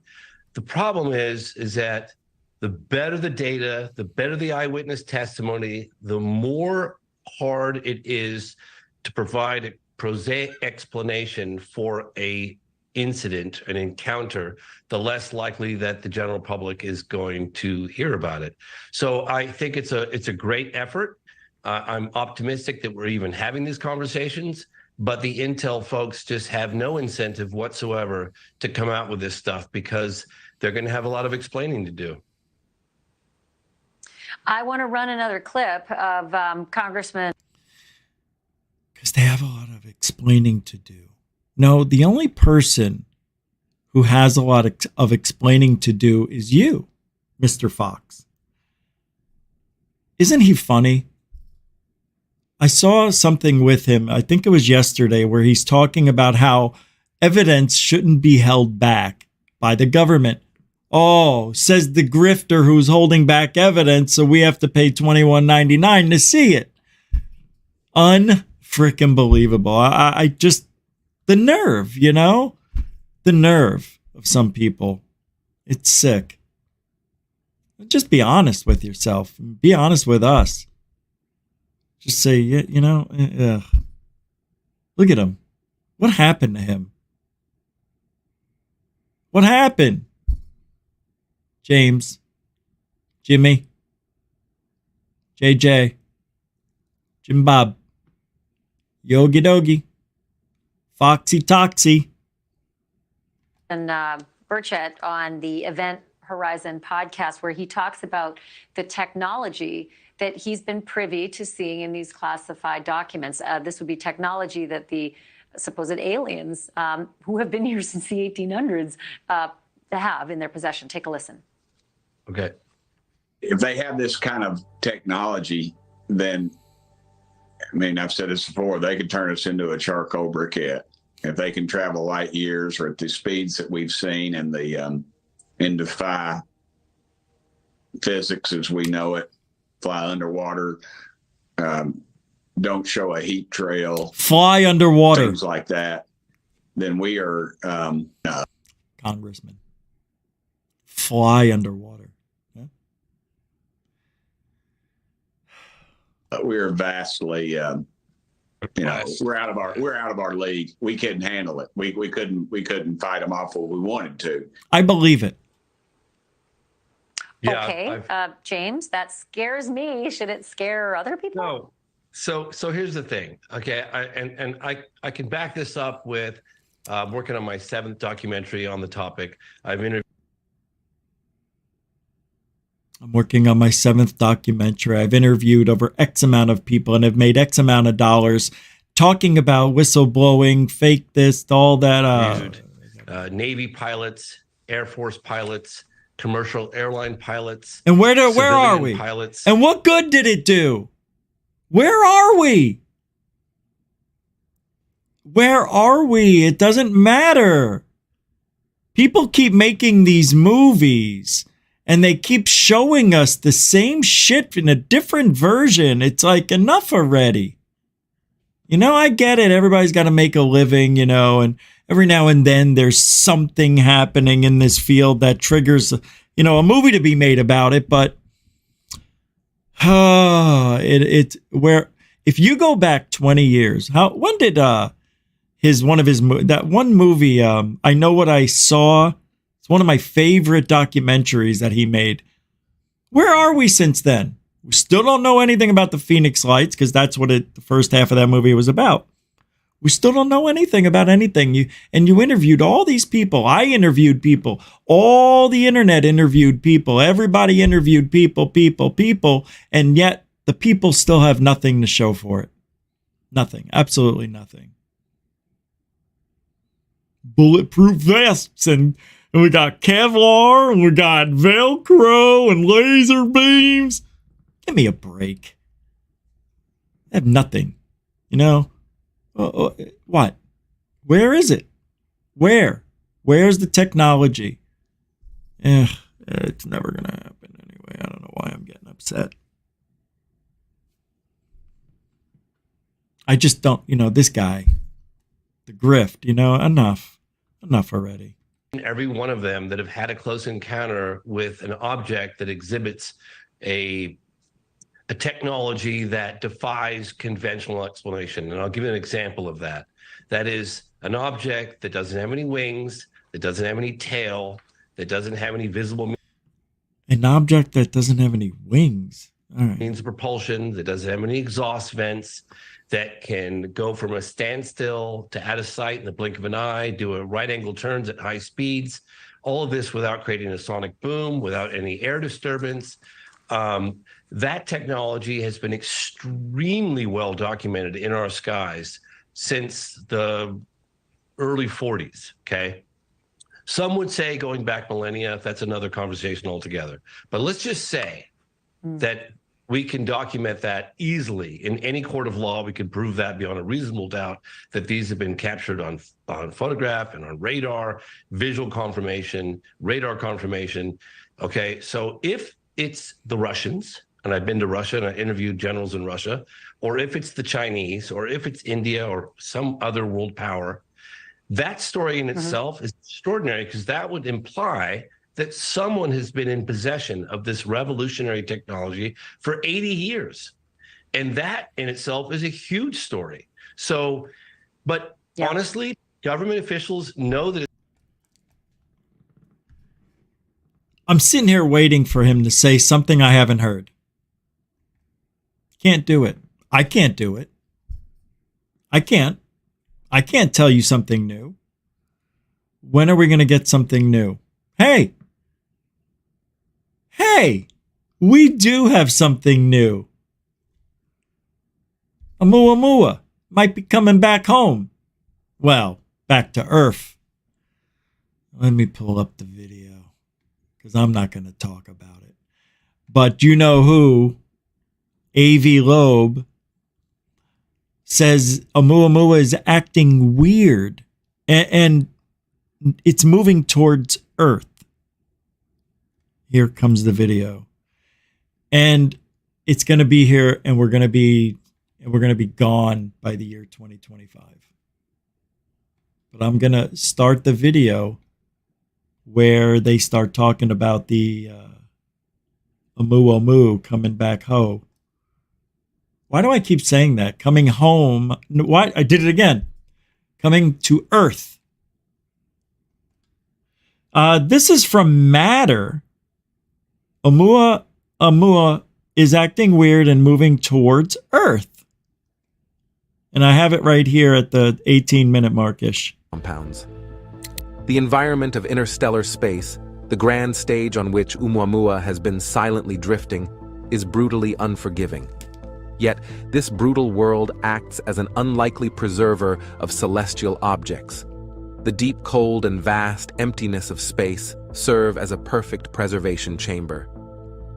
The problem is that the better the data, the better the eyewitness testimony, the more hard it is to provide a prosaic explanation for a incident, an encounter, the less likely that the general public is going to hear about it. So I think it's a great effort. I'm optimistic that we're even having these conversations, but the intel folks just have no incentive whatsoever to come out with this stuff because they're going to have a lot of explaining to do. I want to run another clip of Congressman. Because they have a lot of explaining to do. No, the only person who has a lot of explaining to do is you, Mr. Fox. Isn't he funny? I saw something with him, I think it was yesterday, where he's talking about how evidence shouldn't be held back by the government. Oh, says the grifter who's holding back evidence, so we have to pay $21.99 to see it. Unfreaking believable. I just... The nerve, you know? The nerve of some people. It's sick. Just be honest with yourself. Be honest with us. Just say, you know, look at him. What happened to him? What happened? James, Jimmy, JJ, Jim Bob, Yogi Dogi, Foxy Toxy. And Burchett on the Event Horizon podcast, where he talks about the technology that he's been privy to seeing in these classified documents. This would be technology that the supposed aliens who have been here since the 1800s have in their possession. Take a listen. Okay. If they have this kind of technology, then, I mean, I've said this before, they could turn us into a charcoal briquette. If they can travel light years or at the speeds that we've seen and defy physics as we know it, fly underwater, don't show a heat trail, fly underwater, things like that, then we are Congressman. Fly underwater. We are vastly, we're out of our league. We couldn't handle it. We couldn't fight them off what we wanted to. I believe it. Yeah, okay, James, that scares me. Should it scare other people? No. So here's the thing. Okay, I can back this up with working on my 7th documentary on the topic. I'm working on my 7th documentary. I've interviewed over X amount of people and have made X amount of dollars talking about whistleblowing, fake this, all that. Navy pilots, Air Force pilots, commercial airline pilots. And where are civilian we? Pilots. And what good did it do? Where are we? Where are we? It doesn't matter. People keep making these movies and they keep showing us the same shit in a different version. It's like, enough already. You know, I get it. Everybody's got to make a living, you know, and every now and then there's something happening in this field that triggers, you know, a movie to be made about it. But where if you go back 20 years, when did that one movie, I Know What I Saw, it's one of my favorite documentaries that he made. Where are we since then? We still don't know anything about the Phoenix Lights, because that's what the first half of that movie was about. We still don't know anything about anything. You interviewed all these people. I interviewed people. All the internet interviewed people. Everybody interviewed people. And yet the people still have nothing to show for it. Nothing. Absolutely nothing. Bulletproof vests, and we got Kevlar, and we got Velcro and laser beams. Give me a break. I have nothing. You know? What? Where is it? Where's the technology? It's never going to happen anyway. I don't know why I'm getting upset. I just don't, you know, this guy, the grift, you know, enough already. Every one of them that have had a close encounter with an object that exhibits a technology that defies conventional explanation. And I'll give you an example of that. That is an object that doesn't have any wings, that doesn't have any tail, that doesn't have any visible An object that doesn't have any wings. All right. means of propulsion, that doesn't have any exhaust vents, that can go from a standstill to out of sight in the blink of an eye, do a right angle turns at high speeds, all of this without creating a sonic boom, without any air disturbance. That technology has been extremely well documented in our skies since the early 40s, okay? Some would say going back millennia, that's another conversation altogether. But let's just say that we can document that easily in any court of law. We can prove that beyond a reasonable doubt that these have been captured on photograph and on radar, visual confirmation, radar confirmation. Okay, so if it's the Russians, and I've been to Russia and I interviewed generals in Russia, or if it's the Chinese, or if it's India or some other world power, that story in itself is extraordinary, because that would imply that someone has been in possession of this revolutionary technology for 80 years. And that in itself is a huge story. So, but honestly, government officials know that I'm sitting here waiting for him to say something I haven't heard. Can't do it. I can't do it. I can't tell you something new. When are we going to get something new? Hey, we do have something new. Oumuamua might be coming back home. Well, back to Earth. Let me pull up the video, because I'm not going to talk about it. But you know who? A.V. Loeb says Oumuamua is acting weird, and it's moving towards Earth. Here comes the video, and it's going to be here, and we're going to be gone by the year 2025. But I'm going to start the video where they start talking about the Oumuamua coming back home. Why do I keep saying that? Coming home. Why? I did it again. Coming to Earth. This is from Matter. Oumuamua is acting weird and moving towards Earth. And I have it right here at the 18-minute markish. Compounds. The environment of interstellar space, the grand stage on which Oumuamua has been silently drifting, is brutally unforgiving. Yet, this brutal world acts as an unlikely preserver of celestial objects. the deep cold and vast emptiness of space serve as a perfect preservation chamber.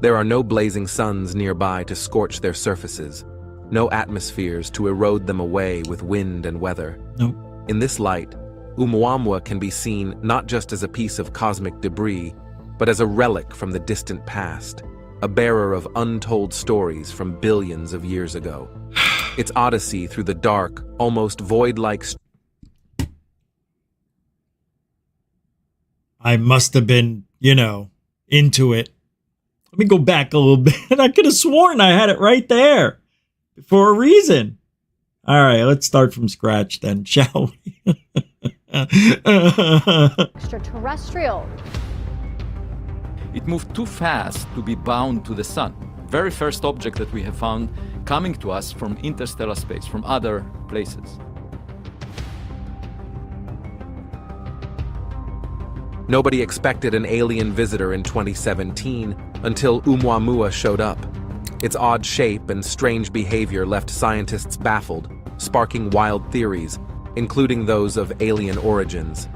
There are no blazing suns nearby to scorch their surfaces, no atmospheres to erode them away with wind and weather. Nope. In this light, Oumuamua can be seen not just as a piece of cosmic debris, but as a relic from the distant past, a bearer of untold stories from billions of years ago. Its odyssey through the dark, almost void-like... I must have been, into it. Let me go back a little bit. I could have sworn I had it right there for a reason. All right, let's start from scratch then, shall we? Extraterrestrial. It moved too fast to be bound to the sun. Very first object that we have found coming to us from interstellar space, from other places. Nobody expected an alien visitor in 2017 until Oumuamua showed up. Its odd shape and strange behavior left scientists baffled, sparking wild theories, including those of alien origins.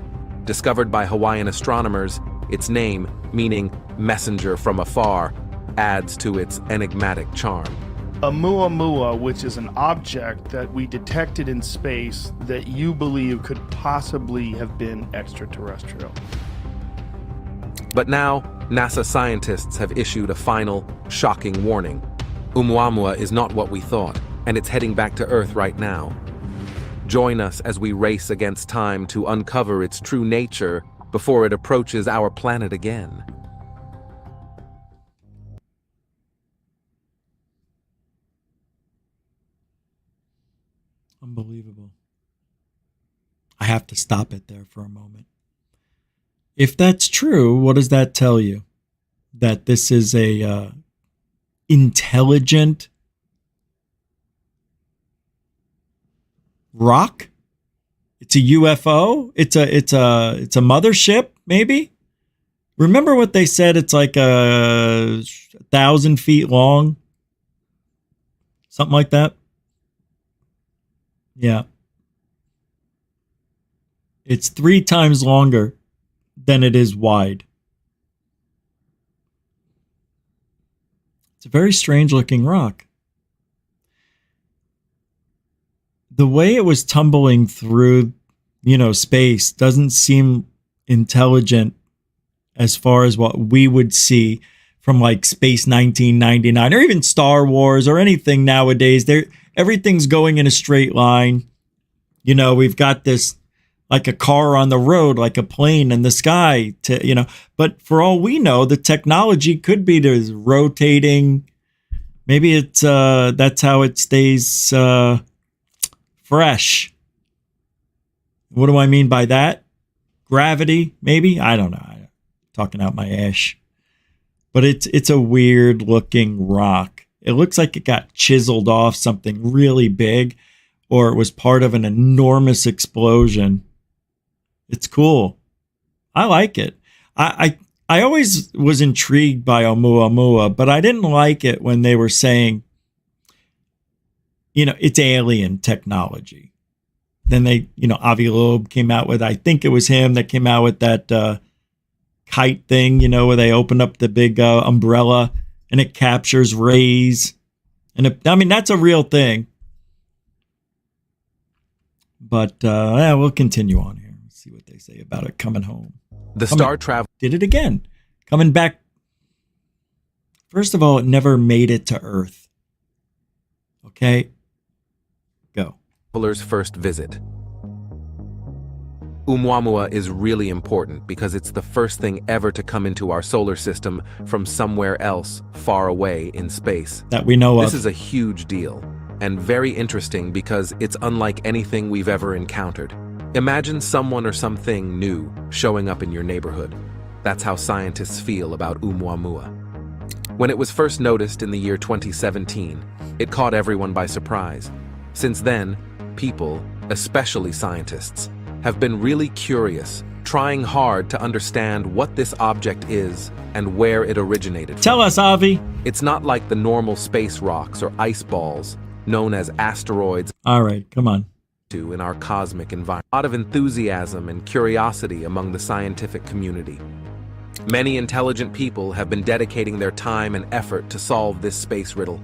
Discovered by Hawaiian astronomers, its name, meaning messenger from afar, adds to its enigmatic charm. Oumuamua, which is an object that we detected in space that you believe could possibly have been extraterrestrial. But now, NASA scientists have issued a final, shocking warning. Oumuamua is not what we thought, and it's heading back to Earth right now. Join us as we race against time to uncover its true nature before it approaches our planet again. Unbelievable. I have to stop it there for a moment. If that's true, what does that tell you? That this is a intelligent rock? It's a UFO? It's a mothership, maybe? Remember what they said? It's like 1,000 feet long? Something like that? Yeah. It's 3 times longer than it is wide. It's a very strange looking rock. The way it was tumbling through, space doesn't seem intelligent as far as what we would see from like Space 1999 or even Star Wars or anything nowadays. Everything's going in a straight line. We've got this like a car on the road, like a plane in the sky, but for all we know, the technology could be there's rotating. Maybe it's that's how it stays fresh. What do I mean by that? Gravity, maybe? I don't know. I'm talking out my ass. But it's a weird looking rock. It looks like it got chiseled off something really big, or it was part of an enormous explosion. It's cool. I like it. I always was intrigued by Oumuamua, but I didn't like it when they were saying, it's alien technology. Then they, Avi Loeb came out with, I think it was him that came out with that kite thing, where they open up the big umbrella and it captures rays. And that's a real thing. But we'll continue on here. See what they say about it coming home. The star travel did it again. Coming back. First of all, it never made it to Earth. Okay? Go. Traveler's first visit. Oumuamua is really important because it's the first thing ever to come into our solar system from somewhere else far away in space. That we know of. This is a huge deal and very interesting because it's unlike anything we've ever encountered. Imagine someone or something new showing up in your neighborhood. That's how scientists feel about Oumuamua. When it was first noticed in the year 2017, it caught everyone by surprise. Since then, people, especially scientists, have been really curious, trying hard to understand what this object is and where it originated from. Tell us, Avi. It's not like the normal space rocks or ice balls known as asteroids. All right, come on. to in our cosmic environment. A lot of enthusiasm and curiosity among the scientific community. Many intelligent people have been dedicating their time and effort to solve this space riddle.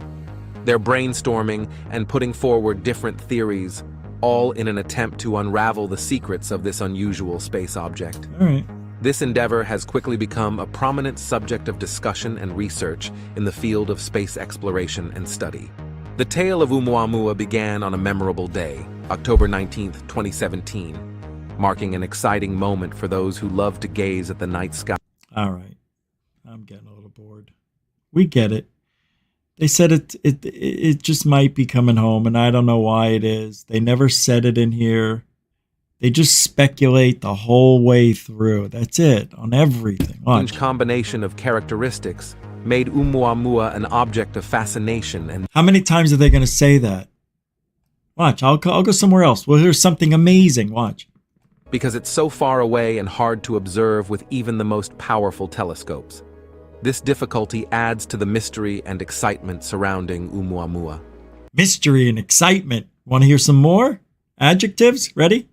They're brainstorming and putting forward different theories, all in an attempt to unravel the secrets of this unusual space object. All right. This endeavor has quickly become a prominent subject of discussion and research in the field of space exploration and study. The tale of Oumuamua began on a memorable day, October 19, 2017, marking an exciting moment for those who love to gaze at the night sky. All right. I'm getting a little bored. We get it. They said it just might be coming home, and I don't know why it is. They never said it in here. They just speculate the whole way through. That's it, on everything. Strange combination of characteristics made Oumuamua an object of fascination. And how many times are they going to say that? Watch, I'll go somewhere else. We'll hear something amazing. Watch. Because it's so far away and hard to observe with even the most powerful telescopes. This difficulty adds to the mystery and excitement surrounding Oumuamua. Mystery and excitement. Want to hear some more? Adjectives? Ready?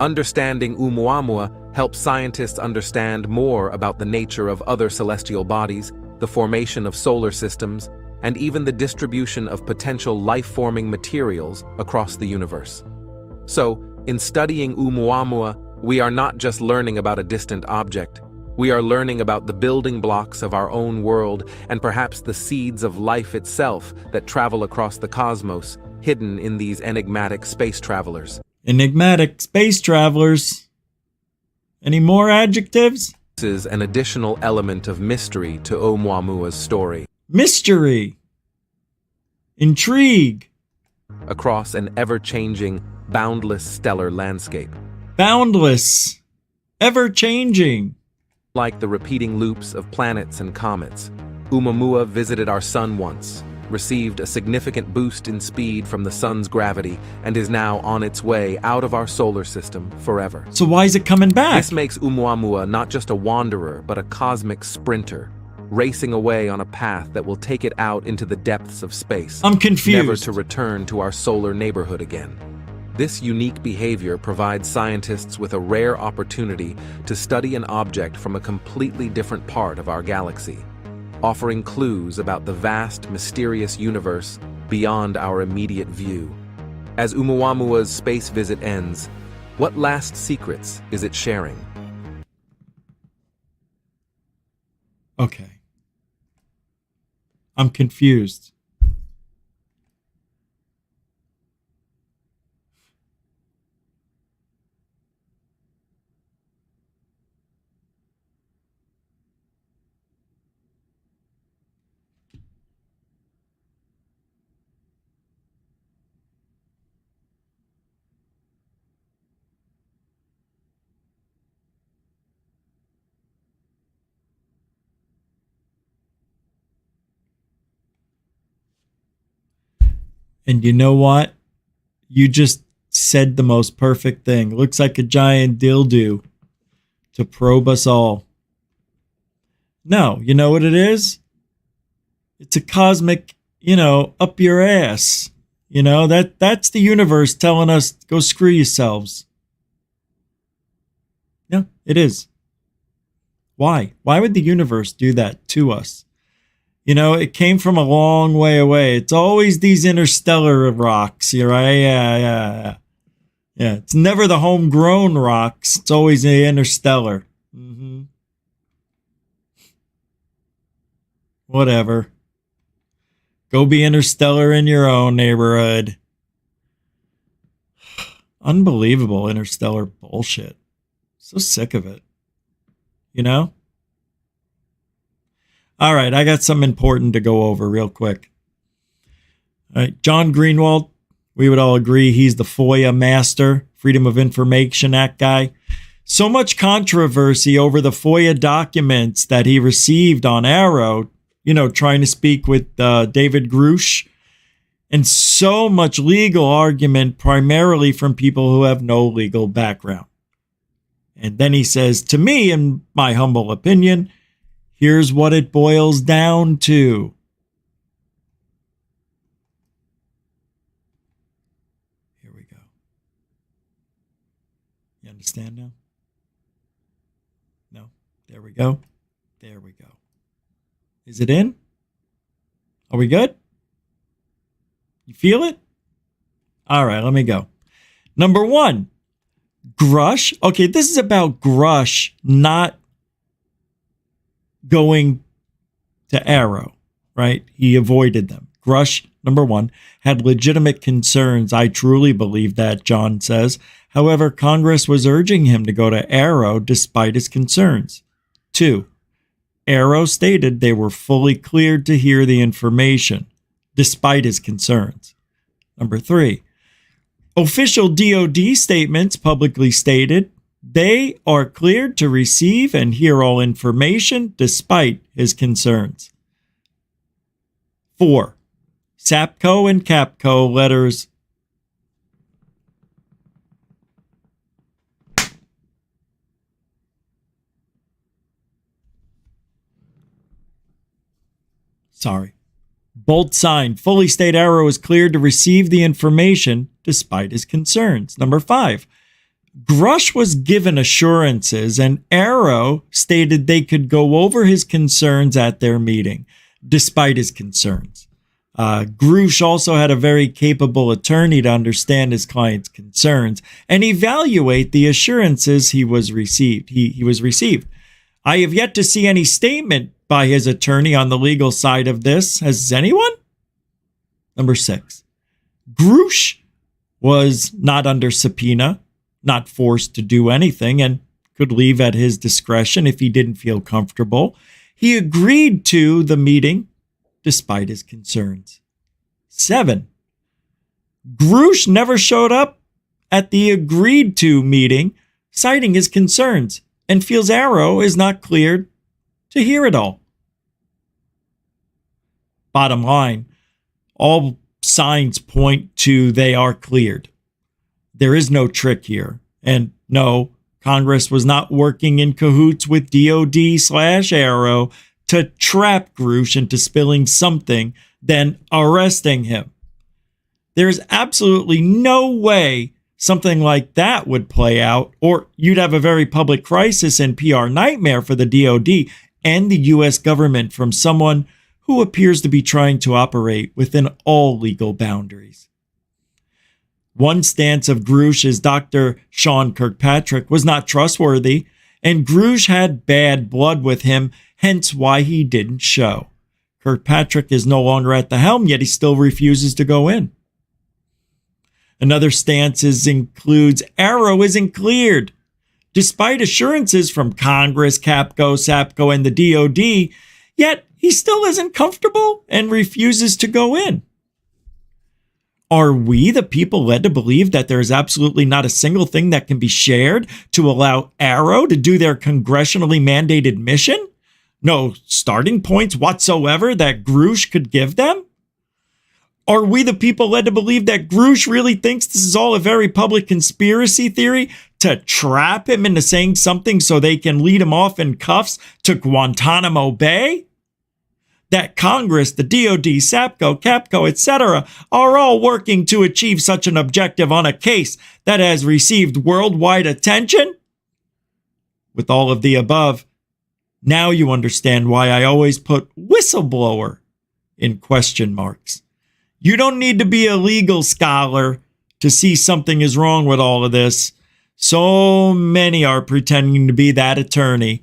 Understanding Oumuamua helps scientists understand more about the nature of other celestial bodies, the formation of solar systems, and even the distribution of potential life-forming materials across the universe. So, in studying Oumuamua, we are not just learning about a distant object. We are learning about the building blocks of our own world and perhaps the seeds of life itself that travel across the cosmos, hidden in these enigmatic space travelers. Enigmatic space travelers. Any more adjectives? This is an additional element of mystery to Oumuamua's story. Mystery. Intrigue. Across an ever-changing, boundless stellar landscape. Boundless. Ever-changing. Like the repeating loops of planets and comets, Oumuamua visited our sun once, received a significant boost in speed from the sun's gravity, and is now on its way out of our solar system forever. So why is it coming back? This makes Oumuamua not just a wanderer, but a cosmic sprinter, racing away on a path that will take it out into the depths of space. I'm confused. Never to return to our solar neighborhood again. This unique behavior provides scientists with a rare opportunity to study an object from a completely different part of our galaxy, offering clues about the vast, mysterious universe beyond our immediate view. As Oumuamua's space visit ends, what last secrets is it sharing? Okay. I'm confused. And you know what? You just said the most perfect thing. Looks like a giant dildo to probe us all. No, you know what it is? It's a cosmic, up your ass. That's the universe telling us, go screw yourselves. No, it is. Why? Why would the universe do that to us? It came from a long way away. It's always these interstellar rocks, right? Yeah. It's never the homegrown rocks. It's always the interstellar. Whatever. Go be interstellar in your own neighborhood. Unbelievable interstellar bullshit. So sick of it. All right, I got something important to go over real quick. All right, John Greenwald, we would all agree he's the FOIA master, Freedom of Information Act guy. So much controversy over the FOIA documents that he received on Arrow, trying to speak with David Grusch, and so much legal argument primarily from people who have no legal background. And then he says, to me, in my humble opinion, here's what it boils down to. Here we understand now? No. There we go. There we go. Is it in? Are we good? You feel it? All right, let me go. Number 1, Grusch. Okay, this is about Grusch not going to Arrow, right? He avoided them. Grusch, number 1, had legitimate concerns. I truly believe that, John says. However, Congress was urging him to go to Arrow despite his concerns. 2, Arrow stated they were fully cleared to hear the information despite his concerns. Number 3, official DoD statements publicly stated they are cleared to receive and hear all information despite his concerns. 4, SAPCO and CAPCO letters bold sign, fully state Arrow is cleared to receive the information despite his concerns. Number 5, Grusch was given assurances and Arrow stated they could go over his concerns at their meeting despite his concerns. Grusch also had a very capable attorney to understand his client's concerns and evaluate the assurances he was received. He was received. I have yet to see any statement by his attorney on the legal side of this. Has anyone? Number 6, Grusch was not under subpoena, not forced to do anything, and could leave at his discretion if he didn't feel comfortable. He agreed to the meeting despite his concerns. 7, Grusch never showed up at the agreed to meeting, citing his concerns, and feels Arrow is not cleared to hear it all. Bottom line, all signs point to they are cleared. There is no trick here. And no, Congress was not working in cahoots with DOD/Arrow to trap Grusch into spilling something, then arresting him. There's absolutely no way something like that would play out, or you'd have a very public crisis and PR nightmare for the DOD and the U.S. government from someone who appears to be trying to operate within all legal boundaries. One stance of Grusch is Dr. Sean Kirkpatrick was not trustworthy, and Grusch had bad blood with him, hence why he didn't show. Kirkpatrick is no longer at the helm, yet he still refuses to go in. Another stance includes Arrow isn't cleared. Despite assurances from Congress, CAPCO, SAPCO, and the DOD, yet he still isn't comfortable and refuses to go in. Are we, the people, led to believe that there is absolutely not a single thing that can be shared to allow Arrow to do their congressionally mandated mission? No starting points whatsoever that Grusch could give them? Are we, the people, led to believe that Grusch really thinks this is all a very public conspiracy theory to trap him into saying something so they can lead him off in cuffs to Guantanamo Bay? That Congress, the DOD, SAPCO, CAPCO, etc., are all working to achieve such an objective on a case that has received worldwide attention? With all of the above, now you understand why I always put whistleblower in question marks. You don't need to be a legal scholar to see something is wrong with all of this. So many are pretending to be that attorney.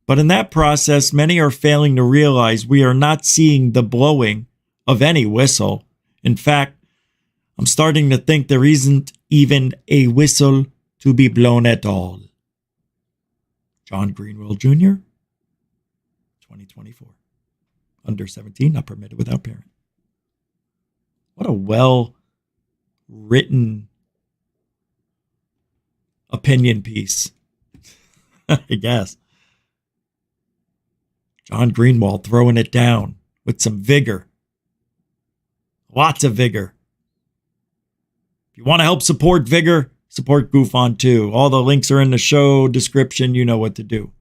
But in that process, many are failing to realize we are not seeing the blowing of any whistle. In fact, I'm starting to think there isn't even a whistle to be blown at all. John Greenwell Jr., 2024. Under 17, not permitted without parent. What a well-written opinion piece, I guess. John Greenwald throwing it down with some vigor. Lots of vigor. If you want to help support vigor, support GUFON too. All the links are in the show description. You know what to do.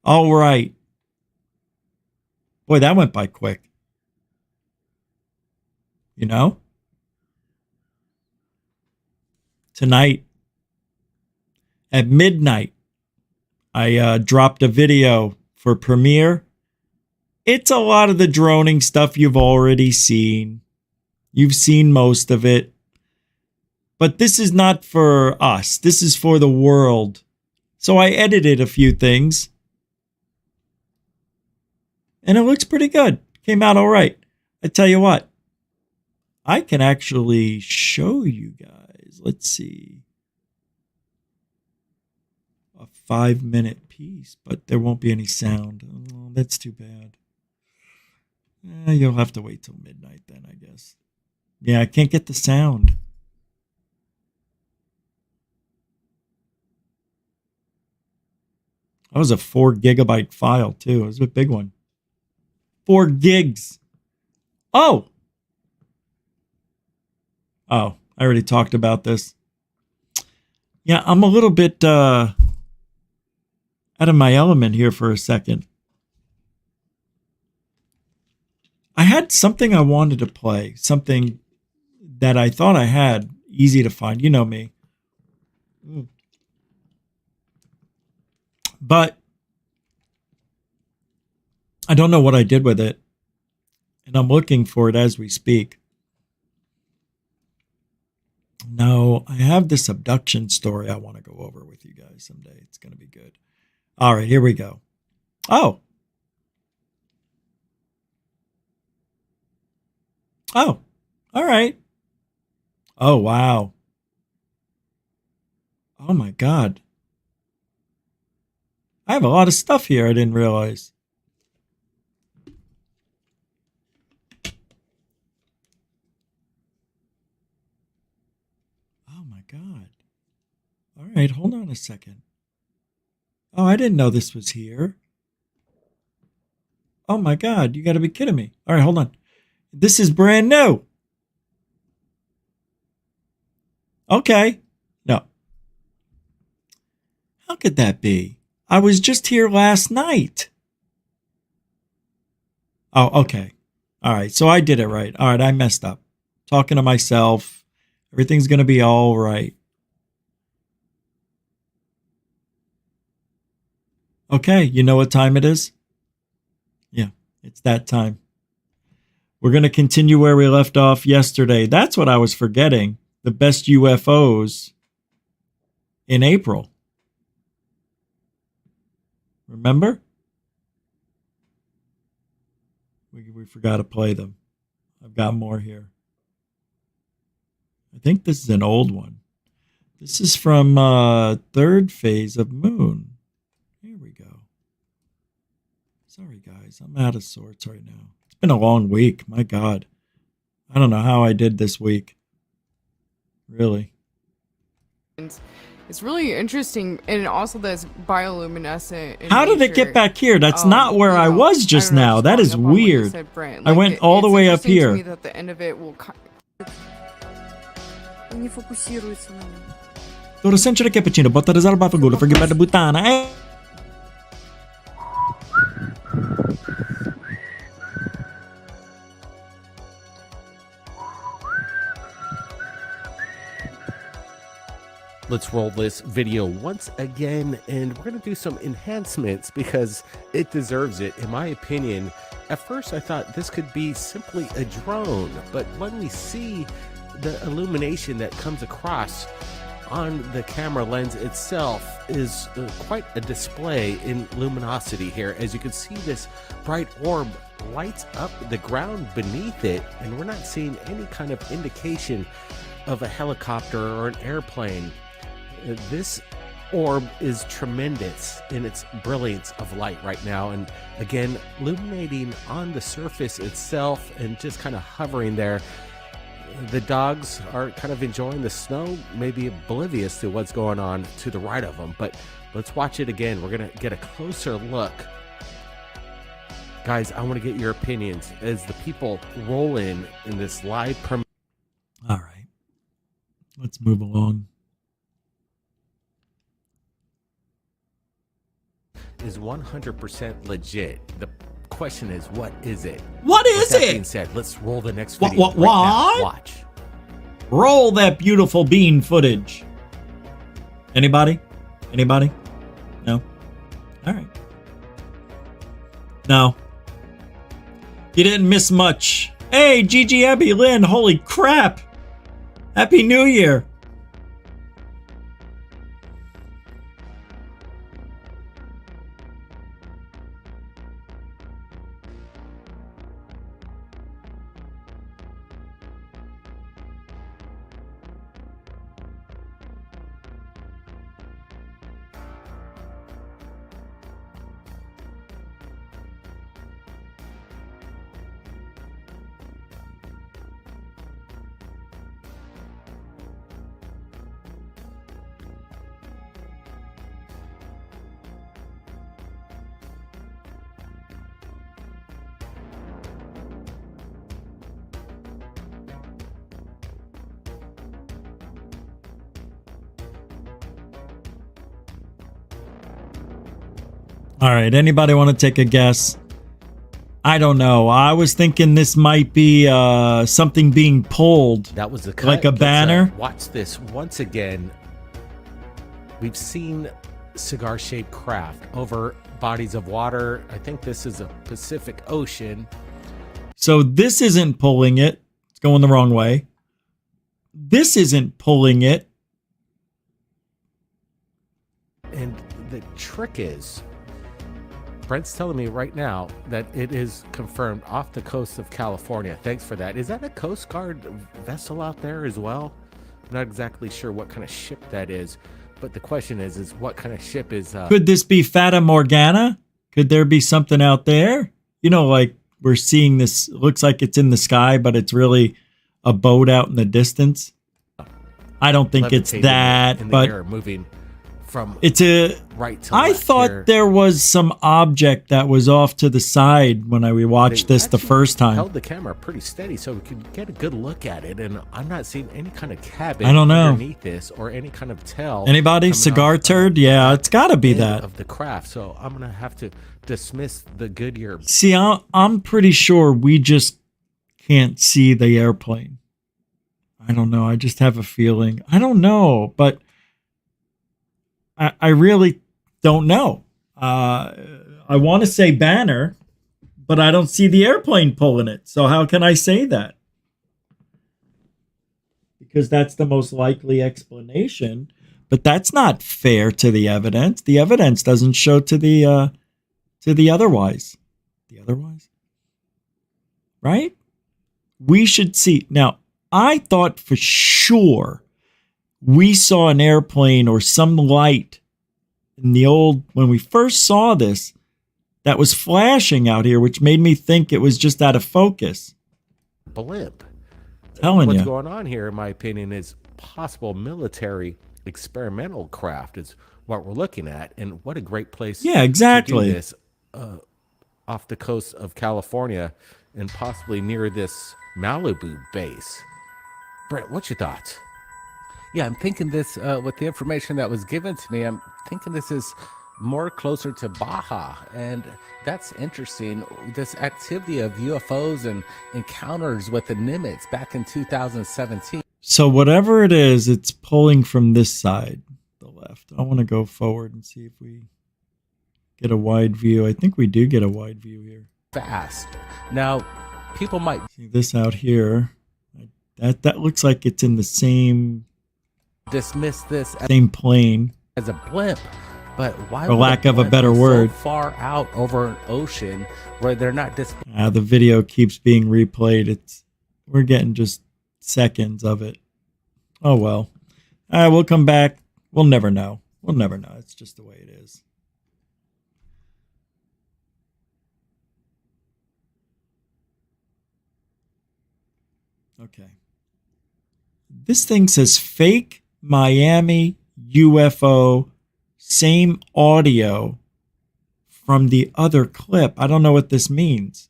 All right. Boy, that went by quick. You know? Tonight, at midnight, I dropped a video for Premiere. It's a lot of the droning stuff you've already seen. You've seen most of it. But this is not for us. This is for the world. So I edited a few things. And it looks pretty good. Came out all right. I tell you what. I can actually show you guys. Let's see. A 5-minute piece. But there won't be any sound. Oh, that's too bad. You'll have to wait till midnight then, I guess. Yeah, I can't get the sound. That was a 4 gigabyte file, too. It was a big one. 4 gigs. Oh! Oh, I already talked about this. Yeah, I'm a little bit out of my element here for a second. I had something I wanted to play. Something that I thought I had. Easy to find. You know me. But I don't know what I did with it. And I'm looking for it as we speak. No, I have this abduction story I want to go over with you guys someday. It's going to be good. All right, here we go. Oh. Oh, all right. Oh, wow. Oh, my God. I have a lot of stuff here I didn't realize. Oh, my God. All right, hold on a second. Oh, I didn't know this was here. Oh, my God, you got to be kidding me. All right, hold on. This is brand new. Okay. No. How could that be? I was just here last night. Oh, okay. All right. So I did it right. All right. I messed up. Talking to myself. Everything's going to be all right. Okay. You know what time it is? Yeah. It's that time. We're going to continue where we left off yesterday. That's what I was forgetting. The best UFOs in April. Remember? We forgot to play them. I've got more here. I think this is an old one. This is from third phase of Moon. Here we go. Sorry, guys. I'm out of sorts right now. It's been a long week. My God. I don't know how I did this week. Really. It's really interesting, and also that's bioluminescent. How did it get back here? That's not where I was just now. That is weird. I went all the way up here. To me that the end of it will не фокусируется на нем. Dove sempre cappuccino, botta da salva per gulo, forget about the butana. Let's roll this video once again, and we're going to do some enhancements because it deserves it. In my opinion, at first I thought this could be simply a drone, but when we see the illumination that comes across on the camera lens itself is quite a display in luminosity here. As you can see, this bright orb lights up the ground beneath it, and we're not seeing any kind of indication of a helicopter or an airplane. This orb is tremendous in its brilliance of light right now, and again illuminating on the surface itself and just kind of hovering there. The dogs are kind of enjoying the snow, maybe oblivious to what's going on to the right of them, but let's watch it again. We're gonna get a closer look. Guys, I want to get your opinions as the people roll in this live premiere. All right, let's move along. Is 100% legit. The question is, what is it? What is With that it? being said, let's roll the next video. What? Right now. What? Watch. Roll that beautiful bean footage. Anybody? Anybody? No? All right. No. You didn't miss much. Hey, Gigi, Abby, Lynn, holy crap. Happy New Year. All right, anybody want to take a guess? I don't know. I was thinking this might be something being pulled. That was a cut. Like a banner. Watch this once again. We've seen cigar-shaped craft over bodies of water. I think this is a Pacific Ocean. So this isn't pulling it. It's going the wrong way. This isn't pulling it. And the trick is, Brent's telling me right now that it is confirmed off the coast of California. Thanks for that. Is that a Coast Guard vessel out there as well? I'm not exactly sure what kind of ship that is, but the question is what kind of ship is... Could this be Fata Morgana? Could there be something out there? You know, like we're seeing this, looks like it's in the sky, but it's really a boat out in the distance. I don't think it's that, in the but air, moving from it's a right to I left thought here. there was some object that was off to the side when we watched this the first time. Held the camera pretty steady so we could get a good look at it, and I'm not seeing any kind of cabin I don't know. underneath this or any kind of tail. Anybody? coming Cigar off turd? Yeah, it's got to be end that. of the craft. So I'm gonna have to dismiss the Goodyear. See, I'm pretty sure we just can't see the airplane. I don't know. I just have a feeling. I don't know, but I really don't know. I want to say banner, but I don't see the airplane pulling it. So how can I say that? Because that's the most likely explanation. But that's not fair to the evidence. The evidence doesn't show to the otherwise. The otherwise? Right? We should see. Now, I thought for sure we saw an airplane or some light in the old, when we first saw this, that was flashing out here, which made me think it was just out of focus. Blimp. Telling What's you. going on here, in my opinion, is possible military experimental craft is what we're looking at, and what a great place Yeah, exactly. to do this off the coast of California and possibly near this Malibu base. Brent, what's your thoughts? Yeah, I'm thinking this, with the information that was given to me, I'm thinking this is more closer to Baja. And that's interesting. This activity of UFOs and encounters with the Nimitz back in 2017. So whatever it is, it's pulling from this side, the left. I want to go forward and see if we get a wide view. I think we do get a wide view here. Fast. Now, people might see this out here. That looks like it's in the same dismiss this same plane as a blimp, but why for would lack of a blimp better be word so far out over an ocean where they're not the video keeps being replayed. We're getting just seconds of it. Oh well. All right, we'll come back. We'll never know. It's just the way it is. Okay. This thing says fake Miami UFO, same audio from the other clip. I don't know what this means.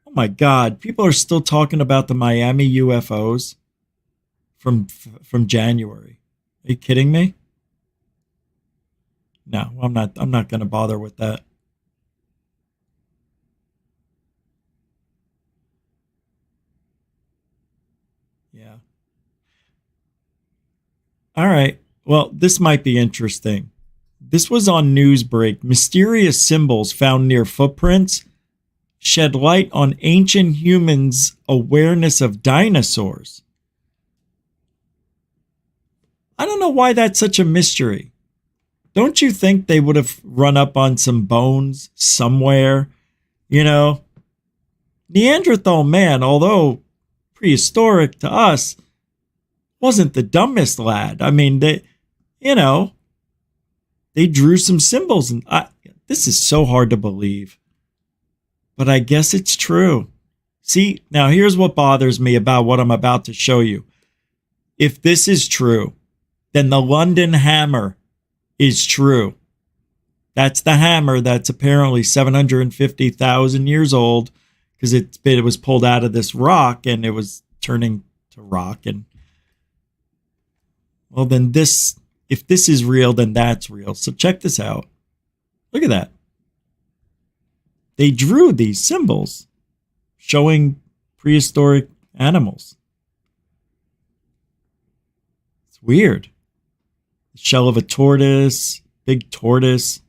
Oh my God. People are still talking about the Miami UFOs from January. Are you kidding me? No, I'm not going to bother with that. Yeah. All right. Well, this might be interesting. This was on Newsbreak. Mysterious symbols found near footprints shed light on ancient humans' awareness of dinosaurs. I don't know why that's such a mystery. Don't you think they would have run up on some bones somewhere? You know, Neanderthal man, although prehistoric to us, wasn't the dumbest lad. I mean, they drew some symbols, and this is so hard to believe. But I guess it's true. See, now here's what bothers me about what I'm about to show you. If this is true, then the London hammer is true. That's the hammer that's apparently 750,000 years old, because it was pulled out of this rock and it was turning to rock. And well, then if this is real, then that's real. So check this out. Look at that. They drew these symbols showing prehistoric animals. It's weird. The shell of a tortoise, big tortoise,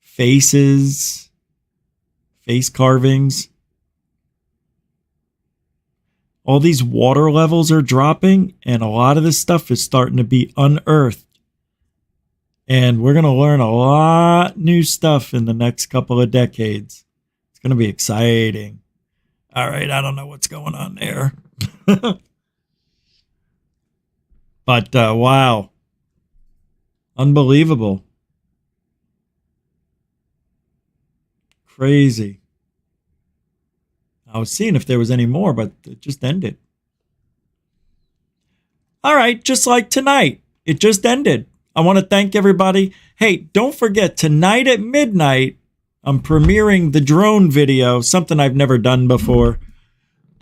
faces, face carvings. All these water levels are dropping, and a lot of this stuff is starting to be unearthed. And we're going to learn a lot new stuff in the next couple of decades. It's going to be exciting. All right, I don't know what's going on there. But wow. Unbelievable. Crazy. I was seeing if there was any more, but it just ended. All right, just like tonight. It just ended. I want to thank everybody. Hey, don't forget, tonight at midnight, I'm premiering the drone video, something I've never done before.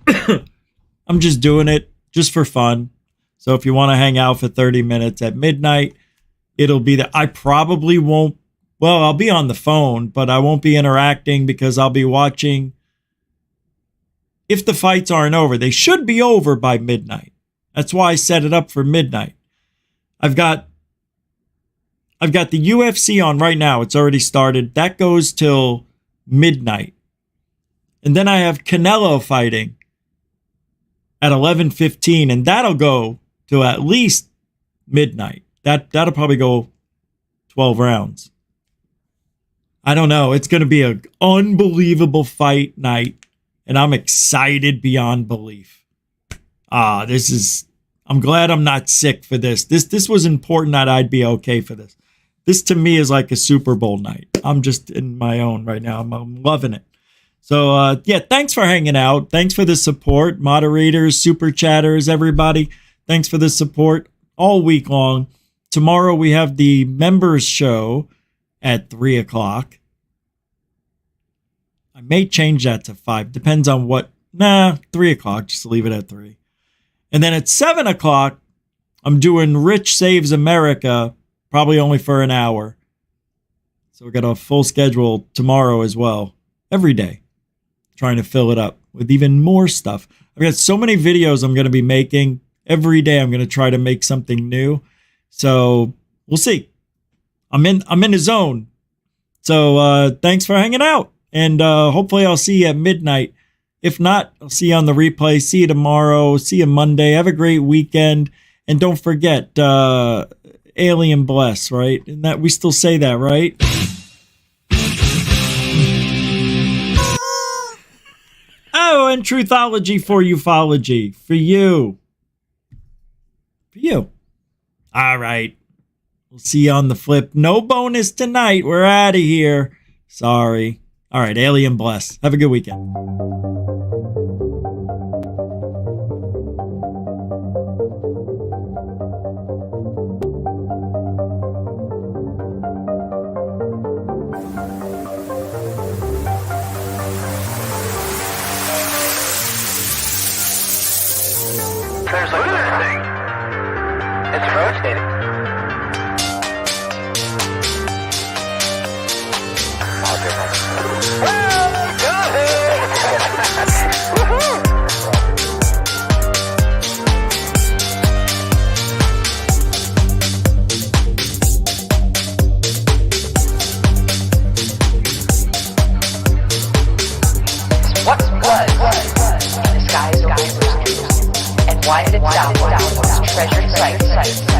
I'm just doing it just for fun. So if you want to hang out for 30 minutes at midnight, it'll be that. I probably won't. Well, I'll be on the phone, but I won't be interacting because I'll be watching. If the fights aren't over, they should be over by midnight. That's why I set it up for midnight. I've got the UFC on right now. It's already started. That goes till midnight. And then I have Canelo fighting at 11:15, and that'll go to at least midnight. That'll probably go 12 rounds. I don't know. It's going to be an unbelievable fight night, and I'm excited beyond belief. I'm glad I'm not sick for this. This was important that I'd be okay for this. This to me is like a Super Bowl night. I'm just in my own right now. I'm loving it. So, yeah, thanks for hanging out. Thanks for the support. Moderators, super chatters, everybody. Thanks for the support all week long. Tomorrow we have the members show at 3 o'clock. I may change that to 5. Depends on what. 3 o'clock. Just leave it at 3. And then at 7 o'clock, I'm doing Rich Saves America, probably only for an hour. So we got a full schedule tomorrow as well. Every day. Trying to fill it up with even more stuff. I've got so many videos I'm going to be making. Every day I'm going to try to make something new. So we'll see. I'm in the zone. So thanks for hanging out. And hopefully I'll see you at midnight. If not, I'll see you on the replay. See you tomorrow. See you Monday. Have a great weekend. And don't forget, Alien Bless, right? And that we still say that, right? Oh, and Truthology for ufology. For you. For you. All right. We'll see you on the flip. No bonus tonight. We're out of here. Sorry. All right. Alien Bless. Have a good weekend. There's a good thing. It's rotating. Well, go ahead. Sightings.